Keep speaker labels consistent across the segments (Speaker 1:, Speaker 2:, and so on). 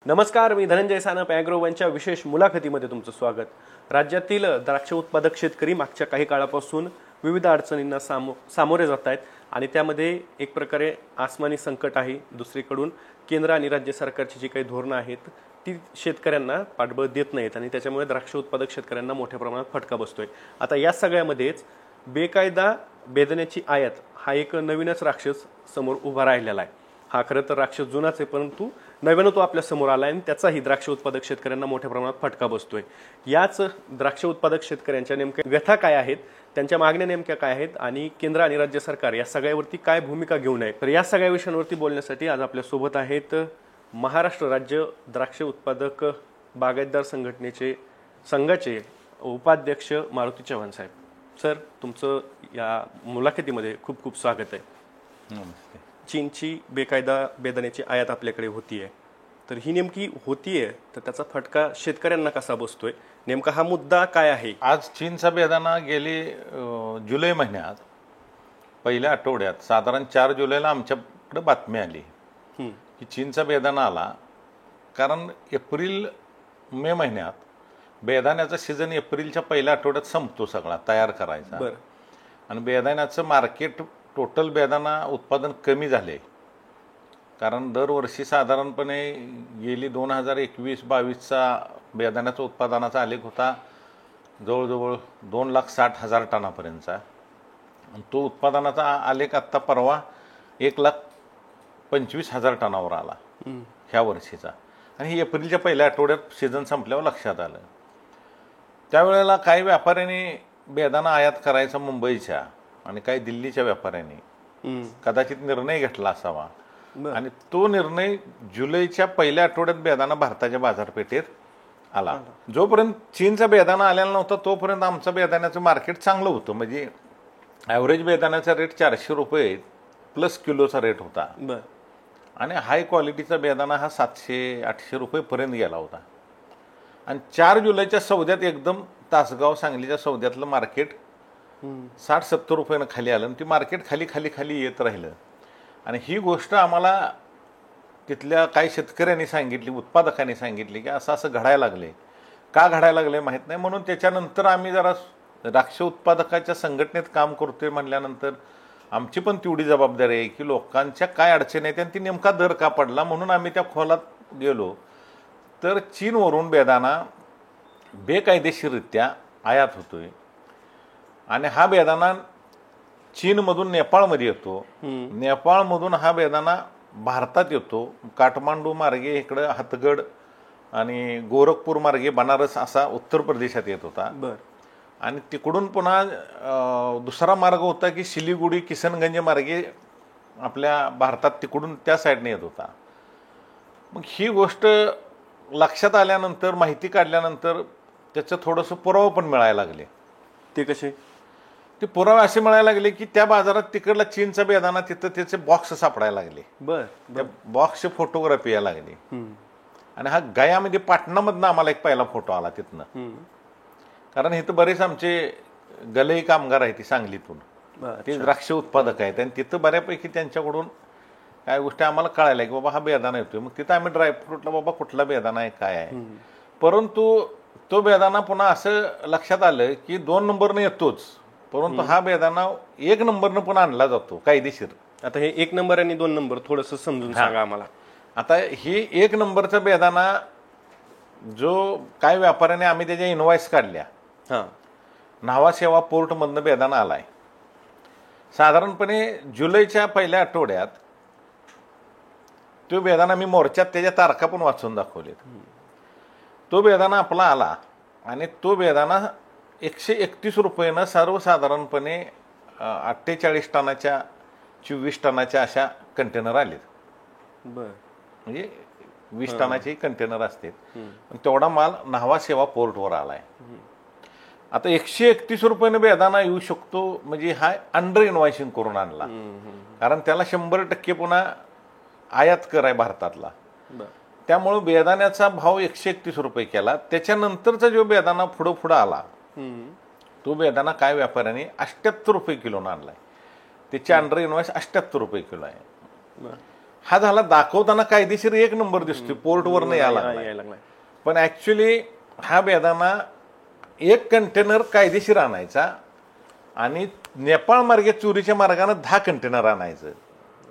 Speaker 1: नमस्कार, मी धनंजय सानप ॲग्रोवनच्या विशेष मुलाखतीमध्ये तुमचं स्वागत. राज्यातील द्राक्ष उत्पादक शेतकरी मागच्या काही काळापासून विविध अडचणींना सामोरे जात आहेत आणि त्यामध्ये एक प्रकारे आसमानी संकट आहे. दुसरीकडून केंद्र आणि राज्य सरकारची जी काही धोरणं आहेत ती शेतकऱ्यांना पाठबळ देत नाहीत आणि त्याच्यामुळे द्राक्ष उत्पादक शेतकऱ्यांना मोठ्या प्रमाणात फटका बसतोय. आता या सगळ्यामध्येच बेकायदा बेदाण्याची आयात हा एक नवीनच राक्षस समोर उभा राहिलेला आहे. हा खरं तर राक्षस जुनाच आहे, परंतु नव्यानं तो आपल्या समोर आला आहे आणि त्याचाही द्राक्ष उत्पादक शेतकऱ्यांना मोठ्या प्रमाणात फटका बसतोय. याच द्राक्ष उत्पादक शेतकऱ्यांच्या नेमक्या व्यथा काय आहेत, त्यांच्या मागण्या नेमक्या काय आहेत आणि केंद्र आणि राज्य सरकार या सगळ्यावरती काय भूमिका घेऊ नये, तर या सगळ्या विषयांवरती बोलण्यासाठी आज आपल्या सोबत आहेत महाराष्ट्र राज्य द्राक्ष उत्पादक बागायतदार संघाचे उपाध्यक्ष मारुती चव्हाण साहेब. सर, तुमचं या मुलाखतीमध्ये खूप खूप स्वागत आहे.
Speaker 2: नमस्ते.
Speaker 1: चीनची बेकायदा बेदाण्याची आयात आपल्याकडे होतीये, तर ही नेमकी होतीये तर त्याचा फटका शेतकऱ्यांना कसा बसतोय, नेमका हा मुद्दा काय आहे?
Speaker 2: आज चीनचा बेदाणा गेली जुलै महिन्यात पहिल्या आठवड्यात साधारण 4 जुलैला आमच्याकडे बातमी आली की चीनचा बेदाणा आला. कारण एप्रिल मे महिन्यात बेदाण्याचा सीझन एप्रिलच्या पहिल्या आठवड्यात संपतो सगळा तयार करायचा. आणि बेदाण्याचं मार्केट टोटल बेदाणा उत्पादन कमी झाले. कारण दरवर्षी साधारणपणे गेली 2021-22चा बेदाण्याचा उत्पादनाचा आलेख होता जवळजवळ 2,60,000 टनापर्यंतचा. तो उत्पादनाचा आलेख आत्ता परवा 1,25,000 टनावर आला ह्या वर्षीचा. आणि ही एप्रिलच्या पहिल्या आठवड्यात सीझन संपल्यावर लक्षात आलं. त्यावेळेला काही व्यापाऱ्यांनी बेदाणा आयात करायचा मुंबईच्या आणि काही दिल्लीच्या व्यापाऱ्यांनी कदाचित निर्णय घेतला असावा. आणि तो निर्णय जुलैच्या पहिल्या आठवड्यात बेदाणा भारताच्या बाजारपेठेत आला. जोपर्यंत चीनचा बेदाणा आलेला नव्हता तोपर्यंत आमचं बेदाण्याचं मार्केट चांगलं होतं. म्हणजे ॲव्हरेज बेदाण्याचा रेट 400 रुपये प्लस किलोचा रेट होता. आणि हाय क्वालिटीचा बेदाणा हा 700-800 रुपयेपर्यंत गेला होता. आणि 4 जुलैच्या सौद्यात एकदम तासगाव सांगलीच्या सौद्यातलं मार्केट 60-70 रुपयानं खाली आलं आणि ती मार्केट खाली खाली खाली येत राहिलं. आणि ही गोष्ट आम्हाला तिथल्या काही शेतकऱ्यांनी सांगितली, उत्पादकांनी सांगितली की असं असं घडायला लागले. का घडायला लागले माहीत नाही. म्हणून त्याच्यानंतर आम्ही जरा द्राक्ष उत्पादकाच्या संघटनेत काम करतोय म्हणल्यानंतर आमची पण तेवढी जबाबदारी आहे की लोकांच्या काय अडचणी आहेत आणि ती नेमका दर का पडला. म्हणून आम्ही त्या खोलात गेलो तर चीनवरून बेदाणा बेकायदेशीररित्या आयात होतोय. आणि हा बेदाणा चीनमधून नेपाळमध्ये येतो. नेपाळमधून हा बेदाणा भारतात येतो. काठमांडू मार्गे इकडं हातगड आणि गोरखपूर मार्गे बनारस असा उत्तर प्रदेशात येत होता. आणि तिकडून पुन्हा दुसरा मार्ग होता की सिलिगुडी किशनगंज मार्गे आपल्या भारतात तिकडून त्या साईडने येत होता. मग ही गोष्ट लक्षात आल्यानंतर माहिती काढल्यानंतर त्याचं थोडंसं पुरावा पण मिळायला लागले.
Speaker 1: ते कसे?
Speaker 2: ते पुरावे असे मिळायला लागले की त्या बाजारात तिकडला चीनचा बेदाणा तिथं त्याचे बॉक्स सापडायला लागले. त्या बॉक्सचे फोटोग्राफी यायला लागली. आणि हा गयामध्ये पाटणामधनं आम्हाला एक पहिला फोटो आला तिथनं. कारण इथं बरेच आमचे गलई कामगार आहेत ती सांगलीतून, ते द्राक्ष उत्पादक आहेत आणि तिथं बऱ्यापैकी त्यांच्याकडून काय गोष्टी आम्हाला कळायला की बाबा हा बेदाणा येतोय. मग तिथं आम्ही ड्रायफ्रूटला बाबा कुठला बेदाणा आहे काय आहे. परंतु तो बेदाणा पुन्हा असं लक्षात आलं की 2 नंबरनं येतोच, परंतु हा बेदाणा 1 नंबरनं पण आणला जातो कायदेशीर.
Speaker 1: आता हे 1 नंबर आणि 2 नंबर थोडंसं समजून सांगा आम्हाला.
Speaker 2: आता ही 1 नंबरचा बेदाणा जो काय व्यापाऱ्याने आम्ही त्याच्या इनवॉइस काढल्या, न्हावा पोर्टमधनं बेदाणा आलाय. साधारणपणे जुलैच्या पहिल्या आठवड्यात तो बेदाणा मी मोर्चात त्याच्या तारखा पण वाचून दाखवलेत. तो बेदाणा आपला आला आणि तो बेदाणा 131 रुपयानं सर्वसाधारणपणे 48 टनाच्या 24 टनाच्या अशा कंटेनर आलेत. म्हणजे 20 टनाचे कंटेनर असतात. तेवढा माल न्हावा पोर्टवर आलाय. आता 131 रुपयानं बेदाणा येऊ शकतो म्हणजे हा अंडर इन्व्हॉइसिंग करून आणला. कारण त्याला 100% पुन्हा आयात कर आहे भारतातला. त्यामुळं बेदाण्याचा भाव 131 रुपये केला. त्याच्यानंतरचा जो बेदाणा पुढं आला तो बेदाणा काय व्यापाऱ्याने 78 रुपये किलोनं आणलाय. त्याची अंडर इन्व्हॉइस 78 रुपये किलो आहे. हा झाला दाखवताना कायदेशीर एक नंबर दिसतोय, पोर्टवरनं यायला
Speaker 1: लागलाय.
Speaker 2: पण ऍक्च्युली हा बेदाना एक कंटेनर कायदेशीर आणायचा आणि नेपाळ मार्गे चोरीच्या मार्गाने 10 कंटेनर आणायचं,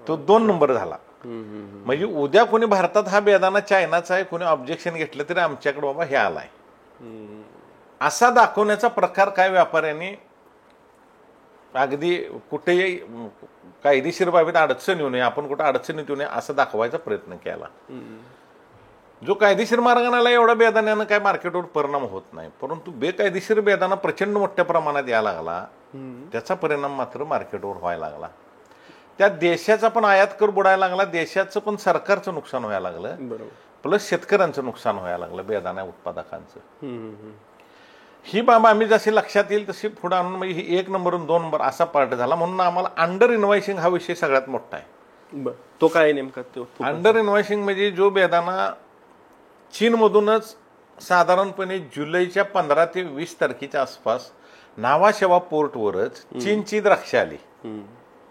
Speaker 2: तो 2 नंबर झाला. म्हणजे उद्या कोणी भारतात हा बेदाना चायनाचा आहे कोणी ऑब्जेक्शन घेतलं तरी आमच्याकडे बाबा हे आलाय असा दाखवण्याचा प्रकार काय व्यापाऱ्यांनी अगदी कुठेही कायदेशीर बाबीत अडचण येऊ नये, आपण कुठे अडचणीत येऊ नये असं दाखवायचा प्रयत्न केला. जो कायदेशीर मार्गाने आला एवढा बेदाण्यानं काय मार्केटवर परिणाम होत नाही, परंतु बेकायदेशीर बेदाना प्रचंड मोठ्या प्रमाणात यायला लागला, त्याचा परिणाम मात्र मार्केटवर व्हायला लागला. त्या देशाचा पण आयात कर बुडायला लागला, देशाचं पण सरकारचं नुकसान व्हायला लागलं, प्लस शेतकऱ्यांचं नुकसान व्हायला लागलं, बेदाणा उत्पादकांचं. ही बाब आम्ही जशी लक्षात येईल तशी पुढे आणून म्हणजे ही 1 नंबर 2 नंबर असा पार्ट झाला. म्हणून आम्हाला अंडर इन्व्हॉइसिंग हा विषय सगळ्यात मोठा आहे.
Speaker 1: तो काय नेमका? तो
Speaker 2: अंडर इन्व्हॉइसिंग म्हणजे जो बेदाणा चीनमधूनच साधारणपणे जुलैच्या 15 ते 20 तारखेच्या आसपास नावाशेवा पोर्टवरच चीनची द्राक्ष आली.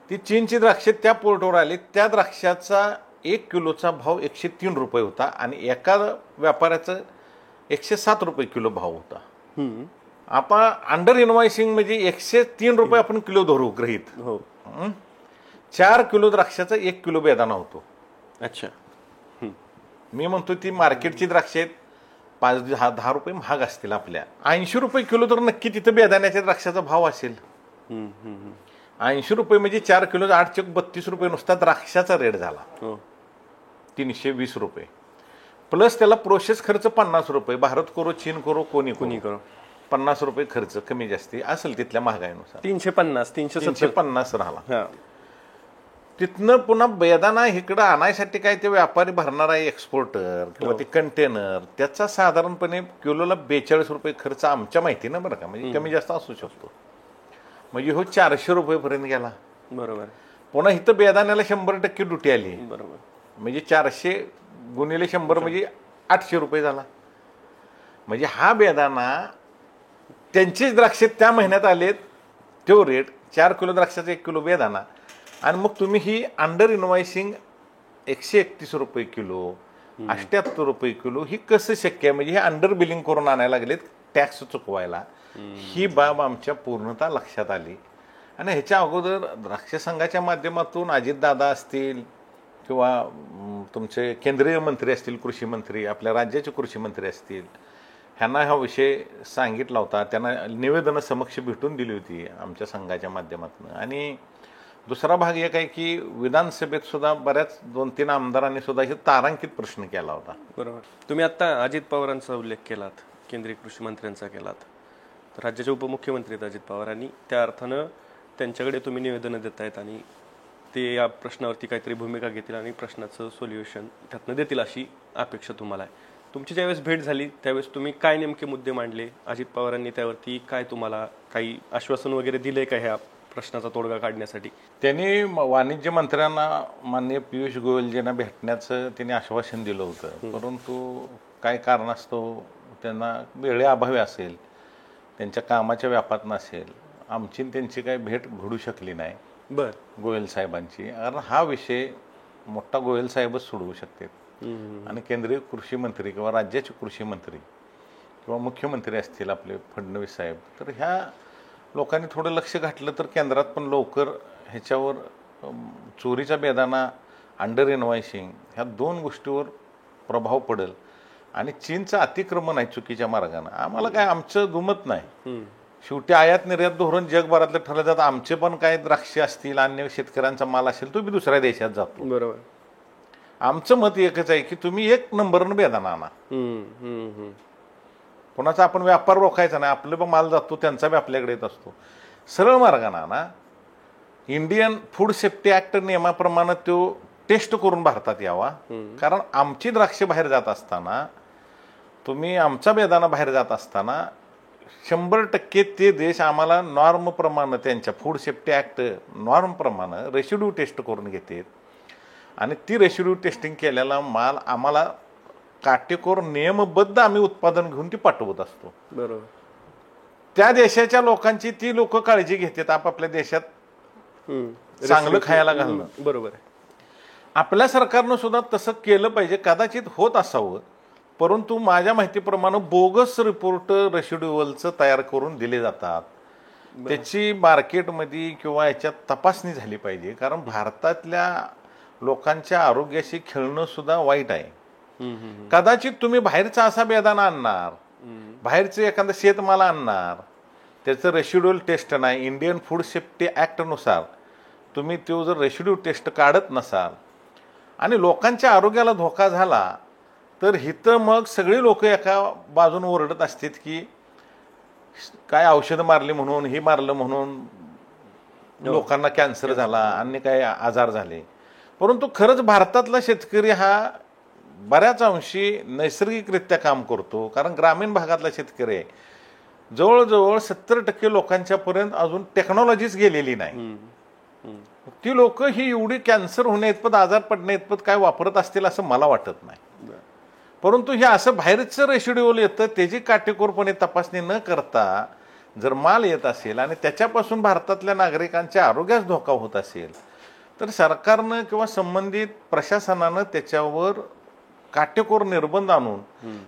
Speaker 2: ती चीनची द्राक्ष त्या पोर्टवर आली, त्या द्राक्षाचा 1 किलोचा भाव 103 रुपये होता आणि एका व्यापाऱ्याचा 107 रुपये किलो भाव होता. आता अंडर इन्व्हॉइसिंग म्हणजे 103 रुपये आपण किलो धरू गृहीत, 4 किलो द्राक्षाचा 1 किलो बेदाणा होतो.
Speaker 1: अच्छा.
Speaker 2: मी म्हणतो ती मार्केटची द्राक्ष आहेत 5-10 रुपये महाग असतील, आपल्या 80 रुपये किलो तर नक्की तिथं बेदाण्याच्या द्राक्षाचा भाव असेल. 80 रुपये म्हणजे 4 किलो 8-32 रुपये नुसता द्राक्षाचा रेट झाला. 320 रुपये प्लस त्याला प्रोसेस खर्च 50 रुपये. भारत करो चीन करो कोणी करो 50 रुपये खर्च कमी जास्ती असेल तिथल्या महागाईनुसार. 350 राहिला. तिथनं पुन्हा बेदाणा इकडं आणायसाठी काय ते व्यापारी भरणार आहे एक्सपोर्टर किंवा ते कंटेनर, त्याचा साधारणपणे किलोला 42 रुपये खर्च आमच्या माहितीनं बरं का, म्हणजे कमी जास्त असू शकतो. म्हणजे हो 400 रुपयेपर्यंत गेला.
Speaker 1: बरोबर.
Speaker 2: पुन्हा इथं बेदाण्याला 100% ड्युटी आली.
Speaker 1: बरोबर.
Speaker 2: म्हणजे 400 गुणिले 100 म्हणजे 800 रुपये झाला. म्हणजे हा बेदाणा त्यांचीच द्राक्ष त्या महिन्यात आलेत, तो रेट 4 किलो द्राक्षाचा 1 किलो बेदाणा, आणि मग तुम्ही ही अंडर इन्व्हॉइसिंग 131 रुपये किलो 78 रुपये किलो ही कसं शक्य आहे? म्हणजे हे अंडर बिलिंग करून आणायला लागलेत टॅक्स चुकवायला. ही बाब आमच्या पूर्णतः लक्षात आली. आणि ह्याच्या अगोदर द्राक्ष संघाच्या माध्यमातून अजितदादा असतील किंवा तुमचे केंद्रीय मंत्री असतील, कृषी मंत्री, आपल्या राज्याचे कृषी मंत्री असतील, ह्यांना हा विषय सांगितला होता, त्यांना निवेदनं समक्ष भेटून दिली होती आमच्या संघाच्या माध्यमातून. आणि दुसरा भाग एक आहे की विधानसभेत सुद्धा बऱ्याच 2-3 आमदारांनी सुद्धा हे तारांकित प्रश्न केला होता.
Speaker 1: बरोबर. तुम्ही आता अजित पवारांचा उल्लेख केलात, केंद्रीय कृषी मंत्र्यांचा केलात, तर राज्याचे उपमुख्यमंत्री आहेत अजित पवार, आणि त्या अर्थानं त्यांच्याकडे तुम्ही निवेदनं देत आहेत आणि ते या प्रश्नावरती काहीतरी भूमिका घेतील आणि प्रश्नाचं सोल्युशन त्यातनं देतील अशी अपेक्षा तुम्हाला आहे. तुमची ज्यावेळेस भेट झाली त्यावेळेस तुम्ही काय नेमके मुद्दे मांडले? अजित पवारांनी त्यावरती काय तुम्हाला काही आश्वासन वगैरे दिले का ह्या प्रश्नाचा तोडगा काढण्यासाठी?
Speaker 2: त्यांनी वाणिज्य मंत्र्यांना माननीय पियुष गोयलजींना भेटण्याचं त्यांनी आश्वासन दिलं होतं, परंतु काय कारणास्तव त्यांना वेळेअभावी असेल, त्यांच्या कामाच्या व्यापात नसेल, आमची त्यांची काही भेट घडू शकली नाही गोयल साहेबांची. कारण हा विषय मोठा गोयल साहेबच सोडवू शकतात आणि केंद्रीय कृषी मंत्री किंवा राज्याचे कृषी मंत्री किंवा मुख्यमंत्री असतील आपले फडणवीस साहेब, तर ह्या लोकांनी थोडं लक्ष घातलं तर केंद्रात पण लवकर ह्याच्यावर चोरीचा बेदाणा, अंडर इन्व्हॉइसिंग ह्या 2 गोष्टीवर प्रभाव पडेल. आणि चीनचं अतिक्रमण आहे चुकीच्या मार्गाने, आम्हाला काय आमचं दुमत नाही. शेवटी आयात निर्यात धोरण जगभरातलं ठरलं जातं. आमचे पण काय द्राक्ष असतील, अन्य शेतकऱ्यांचा माल असेल, तो बी दुसऱ्या देशात जातो.
Speaker 1: बरोबर.
Speaker 2: आमचं मत एकच आहे की तुम्ही 1 नंबरनं बेदाणा आणा. कोणाचा आपण व्यापार रोखायचा नाही, आपलं पण माल जातो, त्यांचा बी आपल्याकडे येत असतो. सरळ मार्गाने आणा. इंडियन फूड सेफ्टी ऍक्ट नियमाप्रमाणे तो टेस्ट करून भारतात यावा. कारण आमची द्राक्ष बाहेर जात असताना, तुम्ही आमचा बेदाणा बाहेर जात असताना 100% ते देश आम्हाला नॉर्म प्रमाणे, त्यांच्या फूड सेफ्टी ऍक्ट नॉर्म प्रमाणे रेसिड्यू टेस्ट करून घेतात आणि ती रेसिड्यू टेस्टिंग केलेला माल आम्हाला काटेकोर नियमबद्ध आम्ही उत्पादन घेऊन ती पाठवत असतो.
Speaker 1: बरोबर.
Speaker 2: त्या देशाच्या लोकांची ती लोक काळजी घेतात आपापल्या देशात चांगलं खायला घालणं.
Speaker 1: बरोबर आहे.
Speaker 2: आपल्या सरकारनं सुद्धा तसं केलं पाहिजे, कदाचित होत असावं, परंतु माझ्या माहितीप्रमाणे बोगस रिपोर्ट रेसिड्युअलचं तयार करून दिले जातात. त्याची मार्केटमध्ये किंवा याच्यात तपासणी झाली पाहिजे, कारण भारतातल्या लोकांच्या आरोग्याशी खेळणं सुद्धा वाईट आहे. कदाचित तुम्ही बाहेरचा असा बेदाना आणणार, बाहेरचं एखादं शेतमाल आणणार, त्याचं रेसिड्युअल टेस्ट नाही, इंडियन फूड सेफ्टी ॲक्टनुसार तुम्ही तो जर रेसिड्यू टेस्ट काढत नसाल आणि लोकांच्या आरोग्याला धोका झाला, तर हिथं मग सगळी लोक एका बाजून ओरडत असतात की काय औषधं मारली म्हणून, हे मारलं म्हणून लोकांना कॅन्सर झाला, अन्य काय आजार झाले. परंतु खरंच भारतातला शेतकरी हा बऱ्याच अंशी नैसर्गिकरित्या काम करतो, कारण ग्रामीण भागातला शेतकरी आहे. जवळजवळ 70% लोकांच्या पर्यंत अजून टेक्नॉलॉजीच गेलेली नाही. ती लोक ही एवढी कॅन्सर होण्याइतपत, आजार पडण्याइतपत काय वापरत असतील असं मला वाटत नाही. परंतु हे असं बाहेरचं रेसिड्युअल येतं, त्याची काटेकोरपणे तपासणी न करता जर माल येत असेल आणि त्याच्यापासून भारतातल्या नागरिकांच्या आरोग्यास धोका होत असेल, तर सरकारनं किंवा संबंधित प्रशासनानं त्याच्यावर काटेकोर निर्बंध आणून,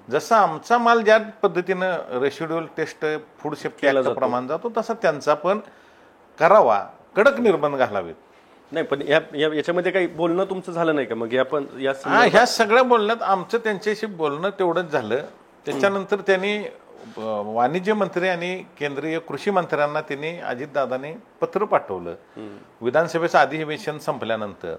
Speaker 2: जसा आमचा माल ज्या पद्धतीनं रेसिड्युअल टेस्ट फूड सेफ्टी ॲक्टचं प्रमाण जातो तसा त्यांचा पण करावा, कडक निर्बंध घालावेत.
Speaker 1: नाही, पण याच्यामध्ये काही बोलणं तुमचं झालं नाही का मग? आपण
Speaker 2: ह्या सगळ्या बोलण्यात आमचं त्यांच्याशी बोलणं तेवढंच झालं. त्याच्यानंतर त्यांनी वाणिज्य मंत्री आणि केंद्रीय कृषी मंत्र्यांना त्यांनी, अजितदादांनी पत्र पाठवलं विधानसभेचं अधिवेशन संपल्यानंतर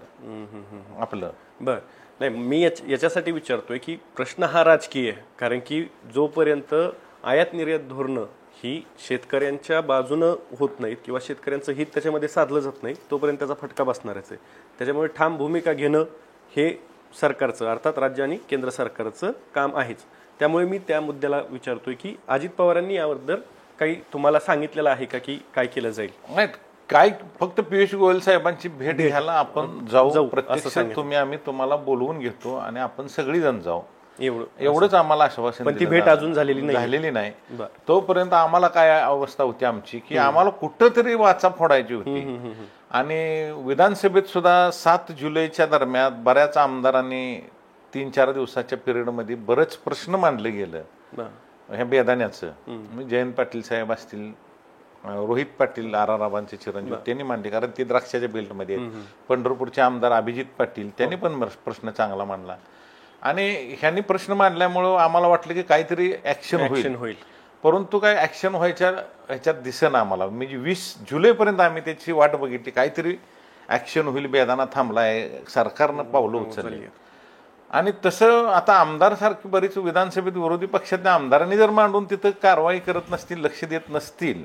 Speaker 2: आपलं.
Speaker 1: बर, नाही, मी याच्यासाठी विचारतोय की प्रश्न हा राजकीय आहे, कारण की जोपर्यंत आयात निर्यात धोरणं ही शेतकऱ्यांच्या बाजूनं होत नाहीत किंवा शेतकऱ्यांचं हित त्याच्यामध्ये साधलं जात नाही, तोपर्यंत त्याचा फटका बसणारच आहे. त्याच्यामुळे ठाम भूमिका घेणं हे सरकारचं, अर्थात राज्य आणि केंद्र सरकारचं काम आहेच. त्यामुळे मी त्या मुद्द्याला विचारतोय की अजित पवारांनी याबद्दल काही तुम्हाला सांगितलेलं आहे का की काय केलं जाईल?
Speaker 2: नाही, काय फक्त पियुष गोयल साहेबांची भेट घ्यायला आपण जाऊ प्रत्यक्षात, आम्ही तुम्हाला बोलवून घेतो आणि आपण सगळीजण जाऊ, एवढंच आम्हाला आश्वासन.
Speaker 1: पण ती भेट अजून झालेली
Speaker 2: नाही. तोपर्यंत आम्हाला काय अवस्था होती आमची की आम्हाला कुठंतरी वाचा फोडायची होती. आणि विधानसभेत सुद्धा 7 जुलैच्या दरम्यान बऱ्याच आमदारांनी 3-4 दिवसाच्या पिरियडमध्ये बरेच प्रश्न मांडले गेलं ह्या बेदाण्याचं. जयंत पाटील साहेब असतील, रोहित पाटील आराराबांचे चिरंजीव, त्यांनी मांडले, कारण ते द्राक्षाच्या बेल्टमध्ये आहेत. पंढरपूरचे आमदार अभिजित पाटील, त्यांनी पण प्रश्न चांगला मांडला. आणि ह्यांनी प्रश्न मांडल्यामुळं आम्हाला वाटलं की काहीतरी ऍक्शन होईल, परंतु काय ऍक्शन व्हायच्या ह्याच्यात दिसेना आम्हाला. म्हणजे 20 जुलैपर्यंत आम्ही त्याची वाट बघितली, काहीतरी ऍक्शन होईल, बेदाना थांबलाय, सरकारनं पावलं उचलली. आणि तसं आता आमदार सारखी बरीच विधानसभेत विरोधी पक्षातल्या आमदारांनी जर मांडून तिथं कारवाई करत नसतील, लक्ष देत नसतील,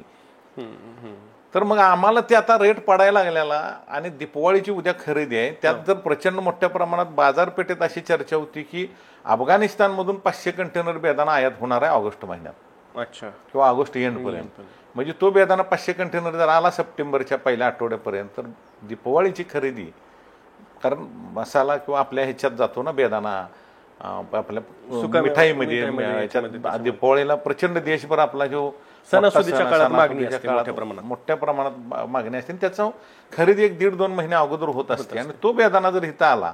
Speaker 2: तर मग आम्हाला ते आता रेट पडायला लागलेला. आणि दिपवाळीची उद्या खरेदी आहे, त्यात जर प्रचंड मोठ्या प्रमाणात बाजारपेठेत अशी चर्चा होती की अफगाणिस्तानमधून 500 कंटेनर बेदाना आयात होणार आहे ऑगस्ट महिन्यात.
Speaker 1: अच्छा,
Speaker 2: किंवा ऑगस्ट एंडपर्यंत. म्हणजे तो बेदाना 500 कंटेनर जर आला सप्टेंबरच्या पहिल्या आठवड्यापर्यंत, तर दिपवाळीची खरेदी, कारण मसाला किंवा आपल्या ह्याच्यात जातो ना बेदाना, आपल्या मिठाईमध्ये, दिपवाळीला प्रचंड देशभर आपला जो
Speaker 1: सणासुदीच्या काळात
Speaker 2: मोठ्या प्रमाणात मागणी असते, त्याचं खरेदी 1-1.5-2 महिने अगोदर होत असते. आणि तो बेदाना जर इथं आला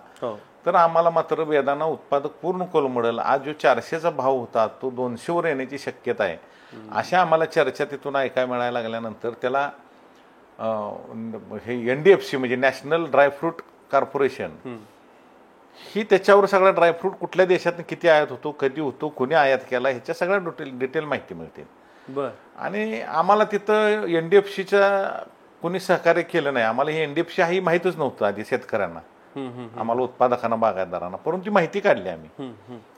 Speaker 2: तर आम्हाला मात्र बेदाना उत्पादक पूर्ण कोलमडेल. आज जो 400चा भाव होता तो 200वर येण्याची शक्यता आहे, अशा आम्हाला चर्चा तिथून ऐकायला मिळायला लागल्यानंतर त्याला हे NDFC म्हणजे नॅशनल ड्रायफ्रूट कॉर्पोरेशन, ही त्याच्यावर सगळा ड्रायफ्रूट कुठल्या देशात किती आयात होतो, कधी होतो, कोणी आयात केला, ह्याच्या सगळ्या डिटेल माहिती मिळते. आणि आम्हाला तिथं NDFCच्या कोणी सहकार्य केलं नाही. आम्हाला हे NDFC ही माहितच नव्हतं आधी शेतकऱ्यांना, आम्हाला उत्पादकांना, बागायतदारांना, परंतु माहिती काढली आम्ही.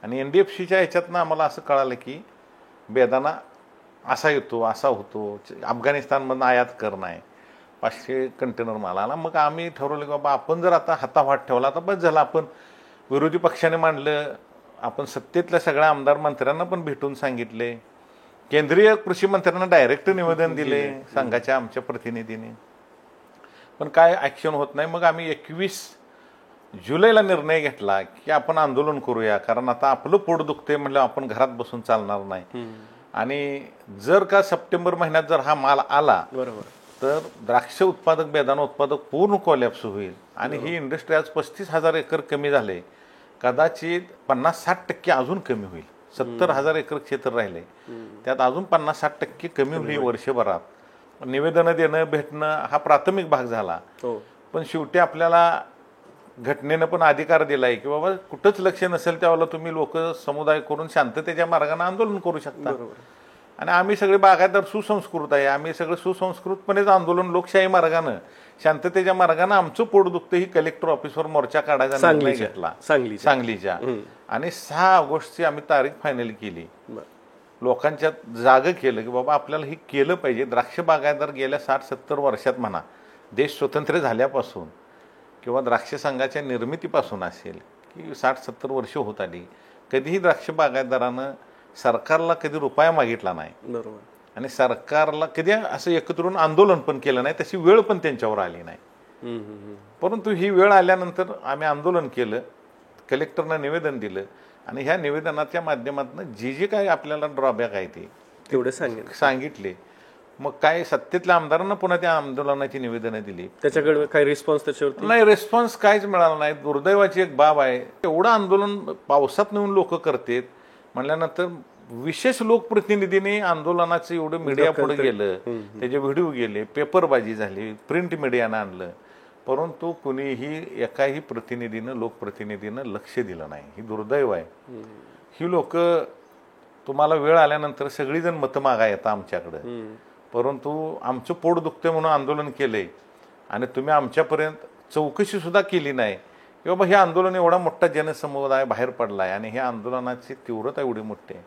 Speaker 2: आणि NDFCच्या ह्याच्यातनं आम्हाला असं कळालं की बेदाना असा येतो, असा होतो, अफगाणिस्तानमधून आयात करणं आहे, 500 कंटेनर माल आला. मग आम्ही ठरवलं की बाबा आपण जर आता हातावाट ठेवला तर बस झालं. आपण विरोधी पक्षाने मांडलं, आपण सत्तेतल्या सगळ्या आमदार मंत्र्यांना पण भेटून सांगितले, केंद्रीय कृषी मंत्र्यांना डायरेक्ट निवेदन दिले संघाच्या आमच्या प्रतिनिधीने, पण काय ऍक्शन होत नाही. मग आम्ही 21 जुलैला निर्णय घेतला की आपण आंदोलन करूया, कारण आता आपलं पोट दुखतंय म्हणलं आपण घरात बसून चालणार नाही. आणि जर का सप्टेंबर महिन्यात जर हा माल आला तर द्राक्ष उत्पादक बेदाणा उत्पादक पूर्ण कोलॅप्स होईल आणि ही इंडस्ट्री आज 35,000 एकर कमी झाले, कदाचित 50-60% अजून कमी होईल. 70,000 एकर क्षेत्र राहिले, त्यात अजून 50-60% कमी होईल वर्षभरात. निवेदनं देणं भेटणं हा प्राथमिक भाग झाला, पण शेवटी आपल्याला घटनेनं पण अधिकार दिलाय की बाबा कुठंच लक्ष नसेल त्यावेळेला तुम्ही लोक समुदाय करून शांततेच्या मार्गाने आंदोलन करू शकता. आणि आम्ही सगळे बागायतदार सुसंस्कृत आहे, आम्ही सगळे सुसंस्कृतपणेच आंदोलन लोकशाही मार्गानं शांततेच्या मार्गानं आमचं पोट दुखतं ही कलेक्टर ऑफिसवर मोर्चा काढायचा निर्णय घेतला सांगलीच्या. आणि 6 ऑगस्टची आम्ही तारीख फायनल केली, लोकांच्या जागं केलं की बाबा आपल्याला हे केलं पाहिजे. द्राक्ष बागायतदार गेल्या 60-70 वर्षात म्हणा, देश स्वतंत्र झाल्यापासून किंवा द्राक्ष संघाच्या निर्मितीपासून असेल की 60-70 वर्ष होत आली, कधीही द्राक्ष बागायतदारानं सरकारला कधी रुपया मागितला नाही.
Speaker 1: बरोबर.
Speaker 2: आणि सरकारला कधी असं एकत्र येऊन आंदोलन पण केलं नाही, तशी वेळ पण त्यांच्यावर आली नाही. परंतु ही वेळ आल्यानंतर आम्ही आंदोलन केलं, कलेक्टरनं निवेदन दिलं आणि ह्या निवेदनाच्या माध्यमातून जे काही आपल्याला ड्रॉबॅक आहे ते
Speaker 1: तेवढे
Speaker 2: सांगितले. मग काय सत्तेतल्या आमदारांना पुन्हा त्या आंदोलनाची निवेदनं दिली,
Speaker 1: त्याच्याकडे काही रिस्पॉन्स त्याच्यावर
Speaker 2: नाही, रिस्पॉन्स काहीच मिळाला नाही. दुर्दैवाची एक बाब आहे, एवढं आंदोलन पावसात नेऊन लोक करतात म्हणल्यानंतर विशेष लोकप्रतिनिधीने आंदोलनाचं एवढं मीडिया पुढे गेलं, त्याचे व्हिडिओ गेले, पेपरबाजी झाली, प्रिंट मीडियानं आणलं, परंतु कुणीही एकाही लोकप्रतिनिधीनं लक्ष दिलं नाही. ही दुर्दैव आहे. ही लोक तुम्हाला वेळ आल्यानंतर सगळीजण मतं मागा येतात आमच्याकडं, परंतु आमचं पोट दुखतंय म्हणून आंदोलन केलंय आणि तुम्ही आमच्यापर्यंत चौकशी सुद्धा केली नाही की बाबा हे आंदोलन एवढा मोठा जनसमुदाय बाहेर पडलाय आणि ह्या आंदोलनाची तीव्रता एवढी मोठी आहे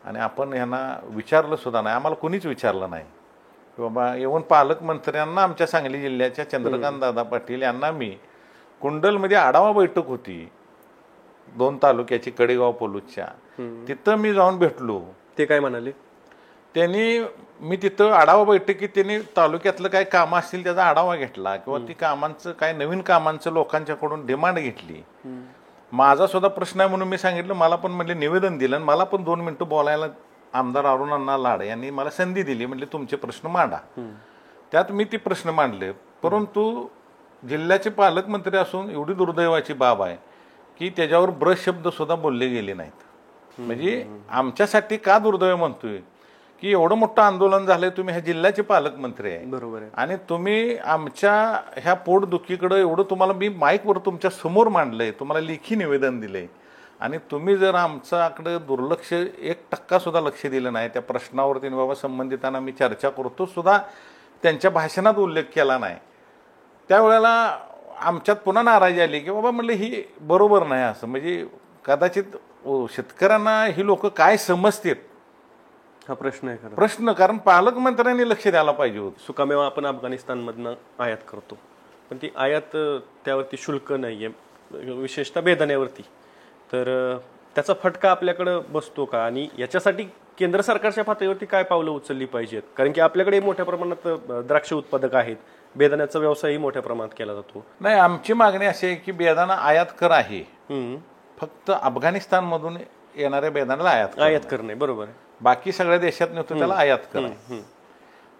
Speaker 2: आणि आपण ह्यांना विचारलं सुद्धा नाही. आम्हाला कोणीच विचारलं नाही की बाबा. येऊन पालकमंत्र्यांना आमच्या सांगली जिल्ह्याच्या चंद्रकांत दादा पाटील यांना मी कुंडलमध्ये आढावा बैठक होती 2 तालुक्याची, कडेगाव पलूसच्या, तिथं मी जाऊन भेटलो.
Speaker 1: ते काय म्हणाले?
Speaker 2: मी तिथं आढावा बैठकीत त्यांनी तालुक्यातलं काय कामं असतील त्याचा आढावा घेतला किंवा ती कामांचं काय नवीन कामांचं लोकांच्याकडून डिमांड घेतली. माझा सुद्धा प्रश्न आहे म्हणून मी सांगितलं, मला पण म्हणले निवेदन दिलं आणि मला पण 2 मिनिटं बोलायला आमदार अरुणांना लाड यांनी मला संधी दिली, म्हणजे तुमचे प्रश्न मांडा. त्यात मी ते प्रश्न मांडले, परंतु जिल्ह्याचे पालकमंत्री असून एवढी दुर्दैवाची बाब आहे की त्याच्यावर ब्रश शब्द सुद्धा बोलले गेले नाहीत. म्हणजे आमच्यासाठी का दुर्दैव म्हणतोय की एवढं मोठं आंदोलन झालंय, तुम्ही ह्या जिल्ह्याचे पालकमंत्री आहे,
Speaker 1: बरोबर आहे,
Speaker 2: आणि तुम्ही आमच्या ह्या पोटदुखीकडं एवढं तुम्हाला मी माईकवर तुमच्या समोर मांडलंय, तुम्हाला लेखी निवेदन दिलंय आणि तुम्ही जर आमच्याकडे दुर्लक्ष 1% सुद्धा लक्ष दिलं नाही त्या प्रश्नावरती, बाबा संबंधितांना मी चर्चा करतो सुद्धा त्यांच्या भाषणात उल्लेख केला नाही, त्यावेळेला आमच्यात पुन्हा नाराजी आली की बाबा म्हणलं ही बरोबर नाही असं. म्हणजे कदाचित शेतकऱ्यांना ही लोक काय समजतात
Speaker 1: हा प्रश्न आहे
Speaker 2: प्रश्न, कारण पालकमंत्र्यांनी लक्ष द्यायला पाहिजे होतं.
Speaker 1: सुकामेवा आपण अफगाणिस्तानमधनं आयात करतो, पण ती आयात त्यावरती शुल्क नाहीये, विशेषतः बेदाण्यावरती, तर त्याचा फटका आपल्याकडं बसतो का? आणि याच्यासाठी केंद्र सरकारच्या पातळीवरती काय पावलं उचलली पाहिजेत? कारण की आपल्याकडे मोठ्या प्रमाणात द्राक्ष उत्पादक आहेत, बेदाण्याचा व्यवसायही मोठ्या प्रमाणात केला जातो.
Speaker 2: नाही, आमची मागणी अशी आहे की बेदाणा आयात कर आहे, फक्त अफगाणिस्तानमधून येणाऱ्या बेदाण्याला आयात करणे,
Speaker 1: बरोबर आहे,
Speaker 2: बाकी सगळ्या देशात नव्हतं त्याला आयात करा.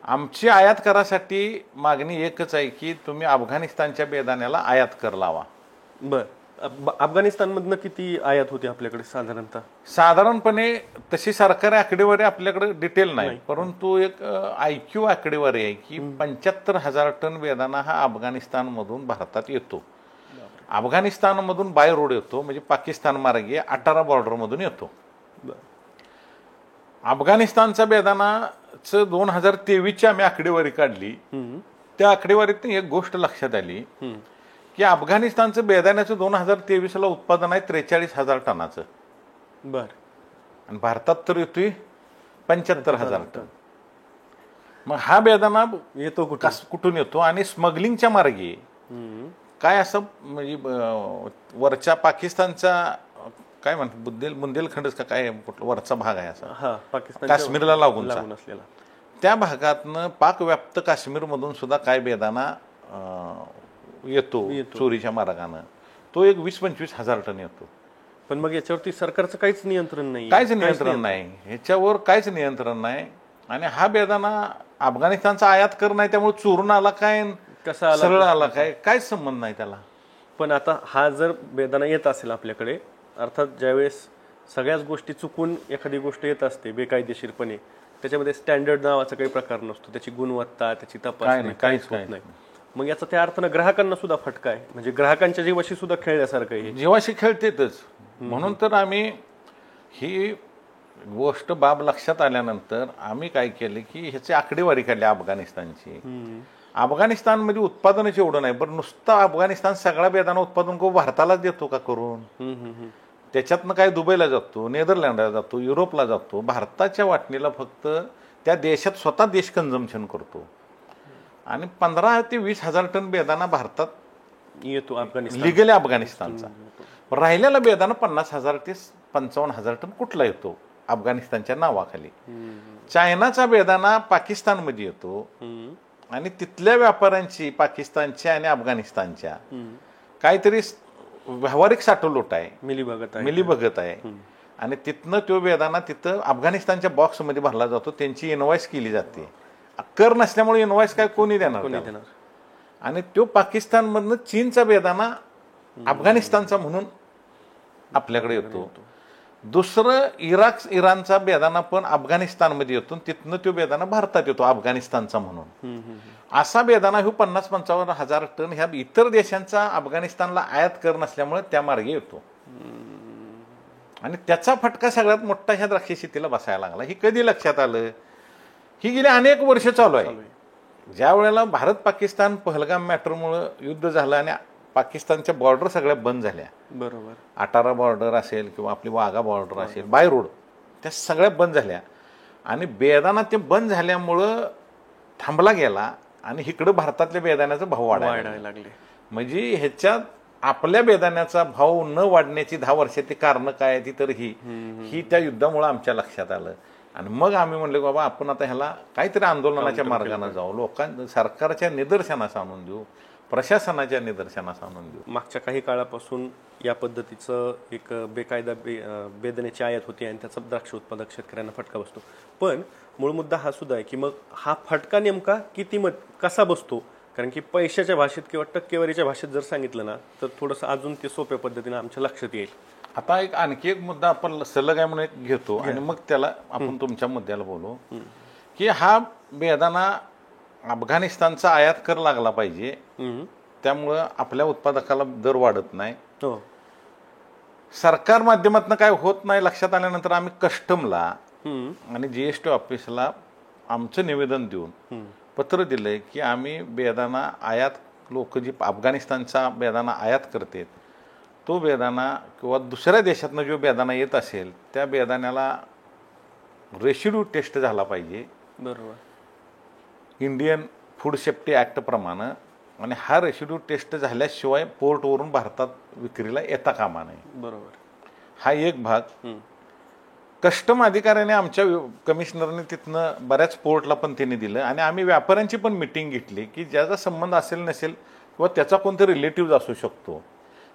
Speaker 2: आमची आयात करासाठी मागणी एकच आहे की तुम्ही अफगाणिस्तानच्या बेदाण्याला आयात कर लावा.
Speaker 1: बर, अफगाणिस्तानमधनं किती आयात होती आपल्याकडे साधारणतः?
Speaker 2: साधारणपणे तशी सरकारी आकडेवारी आपल्याकडे डिटेल नाही, परंतु एक IQ आकडेवारी आहे की 75,000 टन बेदाणा हा अफगाणिस्तानमधून भारतात येतो. अफगाणिस्तानमधून बाय रोड येतो, म्हणजे पाकिस्तान मार्गे 18 बॉर्डरमधून येतो. अफगाणिस्तानचा बेदाणाचं 2023ची आम्ही आकडेवारी काढली, त्या आकडेवारीत एक गोष्ट लक्षात आली की अफगाणिस्तानचं बेदाण्याचं 2023ला उत्पादन आहे 43,000 टनाचं.
Speaker 1: बर,
Speaker 2: आणि भारतात तर येतोय 75,000 टन. मग हा बेदाणा
Speaker 1: येतो
Speaker 2: कुठून येतो? आणि स्मगलिंगच्या मार्गे काय असं, म्हणजे वरच्या पाकिस्तानचा काय म्हणतात बुंदेलखंडच का काय वरचा भाग आहे असा, काश्मीरला लागून
Speaker 1: असलेला,
Speaker 2: त्या भागातनं पाकव्याप्त काश्मीरमधून सुद्धा काय बेदाणा येतो चोरीच्या मार्गानं, तो एक 20-25,000 टन येतो.
Speaker 1: पण मग याच्यावरती सरकारचं काहीच नियंत्रण नाही,
Speaker 2: काहीच नियंत्रण नाही, ह्याच्यावर काहीच नियंत्रण नाही. आणि हा बेदाना अफगाणिस्तानचा आयात कर नाही, त्यामुळे चोरून आला काय
Speaker 1: कसा आला
Speaker 2: सरळ आला काय, काहीच संबंध नाही त्याला.
Speaker 1: पण आता हा जर बेदाना येत असेल आपल्याकडे, अर्थात ज्यावेळेस सगळ्याच गोष्टी चुकून एखादी गोष्ट येत असते बेकायदेशीरपणे, त्याच्यामध्ये स्टँडर्ड नावाचा काही प्रकार नसतो, त्याची गुणवत्ता, त्याची तपासणी काहीच होत नाही. मग याचा त्या अर्थानं ग्राहकांना सुद्धा फटका आहे, म्हणजे ग्राहकांच्या जीवाशी सुद्धा खेळल्यासारखं आहे.
Speaker 2: जीवाशी खेळतेच. म्हणून तर आम्ही ही गोष्ट बाब लक्षात आल्यानंतर आम्ही काय केले की ह्याची आकडेवारी काढली अफगाणिस्तानची. अफगाणिस्तानमध्ये उत्पादनच एवढं नाही, बरं नुसतं अफगाणिस्तान सगळा बेदाना उत्पादन करून भारतालाच देतो का करून? त्याच्यातनं काय दुबईला जातो, नेदरलँडला जातो, युरोपला जातो. भारताच्या वाटणीला फक्त त्या देशात स्वतः देश कन्झम्पशन करतो. आणि 15,000 ते 20,000 टन बेदाना भारतात
Speaker 1: येतो अफगाणिस्तान,
Speaker 2: लिगली अफगाणिस्तानचा. राहिलेला बेदाना 50,000 ते 55,000 टन कुठला येतो अफगाणिस्तानच्या नावाखाली. चायनाचा बेदाना पाकिस्तानमध्ये येतो आणि तिथल्या व्यापाऱ्यांची, पाकिस्तानच्या आणि अफगाणिस्तानच्या काहीतरी व्यावहारिक साठवलोट आहे, मिलीभगत आहे. आणि तिथनं तो बेदाना तिथं अफगाणिस्तानच्या बॉक्समध्ये भरला जातो, त्यांची इनवॉइस केली जाते. कर नसल्यामुळे इनवॉइस काय कोणी देणार. आणि तो पाकिस्तानमधनं चीनचा बेदाना अफगाणिस्तानचा म्हणून आपल्याकडे येतो. दुसरं इराणचा बेदाना पण अफगाणिस्तानमध्ये येतो, तिथनं तो बेदाना भारतात येतो अफगाणिस्तानचा म्हणून. असा बेदाना हे 50-55,000 टन ह्या इतर देशांचा अफगाणिस्तानला आयात कर नसल्यामुळे त्या मार्गे येतो. आणि त्याचा फटका सगळ्यात मोठा ह्या द्राक्ष शेतीला बसायला लागला. ही कधी लक्षात आलं? ही गेली अनेक वर्ष चालू आहे. ज्या वेळेला भारत पाकिस्तान पहलगाम मॅटरमुळे युद्ध झालं आणि पाकिस्तानच्या बॉर्डर सगळ्या बंद झाल्या,
Speaker 1: बरोबर,
Speaker 2: अटारा बॉर्डर असेल किंवा आपली वाघा बॉर्डर असेल, बाय रोड, त्या सगळ्या बंद झाल्या. आणि बेदाना ते बंद झाल्यामुळं थांबला गेला आणि इकडं भारतातल्या बेदाण्याचा भाव वाढायला लागले. म्हणजे ह्याच्यात आपल्या बेदाण्याचा भाव न वाढण्याची 10 वर्षाची कारणं काय ती तर ही त्या युद्धामुळे आमच्या लक्षात आलं. आणि मग आम्ही म्हणले बाबा आपण आता ह्याला काहीतरी आंदोलनाच्या मार्गाने जाऊ, लोकांना सरकारच्या निदर्शनास आणून देऊ, प्रशासनाच्या निदर्शनास आणून देऊ.
Speaker 1: मागच्या काही काळापासून या पद्धतीचं एक बेकायदा बेदाण्याची आयात होती आणि त्याचा द्राक्ष उत्पादक शेतकऱ्यांना फटका बसतो. पण मूळ मुद्दा हा सुद्धा आहे की मग हा फटका नेमका कसा बसतो? कारण की पैशाच्या भाषेत किंवा टक्केवारीच्या भाषेत जर सांगितलं ना तर थोडंसं अजून ते सोप्या पद्धतीने आमच्या लक्षात येईल.
Speaker 2: आता आणखी एक मुद्दा आपण सलग आहे म्हणून एक घेतो आणि मग त्याला आपण तुमच्या मुद्द्याला बोलू की हा बेदाना अफगाणिस्तानचा आयात कर लागला पाहिजे, त्यामुळं आपल्या उत्पादकाला दर वाढत नाही. सरकार माध्यमातून काय होत नाही लक्षात आल्यानंतर आम्ही कस्टमला आणि जीएसटी ऑफिसला आमचं निवेदन देऊन पत्र दिलंय की आम्ही बेदाना आयात, लोक जी अफगाणिस्तानचा बेदाना आयात करतात तो बेदाना किंवा दुसऱ्या देशातनं जो बेदाना येत असेल त्या बेदाण्याला रेसिड्यू टेस्ट झाला पाहिजे,
Speaker 1: बरोबर,
Speaker 2: इंडियन फूड सेफ्टी ॲक्ट प्रमाणे. आणि हा रेसिड्यू टेस्ट झाल्याशिवाय पोर्टवरून भारतात विक्रीला येता कामा नये,
Speaker 1: बरोबर.
Speaker 2: हा एक भाग. कस्टम अधिकाऱ्याने आमच्या कमिशनरने तिथनं बऱ्याच पोर्टला पण त्यांनी दिलं आणि आम्ही व्यापाऱ्यांची पण मिटिंग घेतली की ज्याचा संबंध असेल नसेल किंवा त्याचा कोणतरी रिलेटिव्ह असू शकतो.